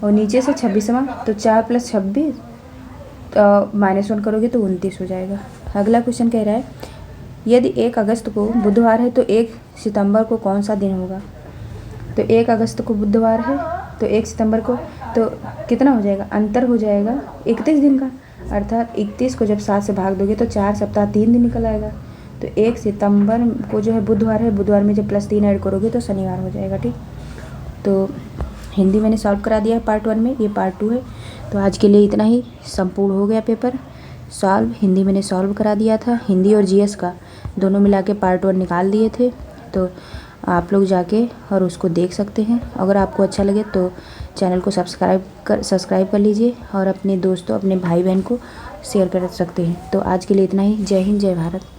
और नीचे से 26वां, तो 4 + 26 -1 करोगे तो 29 हो जाएगा। अगला क्वेश्चन कह रहा है यदि 1 अगस्त को बुधवार है तो 1 सितंबर को कौन सा दिन होगा। तो 1 अगस्त को बुधवार है तो 1 सितंबर को तो कितना हो जाएगा, अंतर हो जाएगा 31 दिन का, अर्थात 31 को जब 7 से भाग दोगे तो 4 सप्ताह 3 दिन निकल आएगा। तो 1 सितंबर को जो है बुधवार है, बुधवार में जब +3 ऐड करोगे तो शनिवार हो जाएगा। ठीक, तो हिंदी मैंने सॉल्व करा दिया है पार्ट 1 में, ये पार्ट 2 है। तो आज के लिए इतना ही, संपूर्ण हो गया पेपर सॉल्व। हिंदी मैंने सॉल्व करा दिया था, हिंदी और जीएस का दोनों मिला के पार्ट 1 निकाल दिए थे। तो आप लोग जाके और उसको देख सकते हैं। अगर आपको अच्छा लगे तो चैनल को सब्सक्राइब कर लीजिए और अपने दोस्तों, अपने भाई बहन को शेयर कर सकते हैं। तो आज के लिए इतना ही। जय हिंद, जय भारत।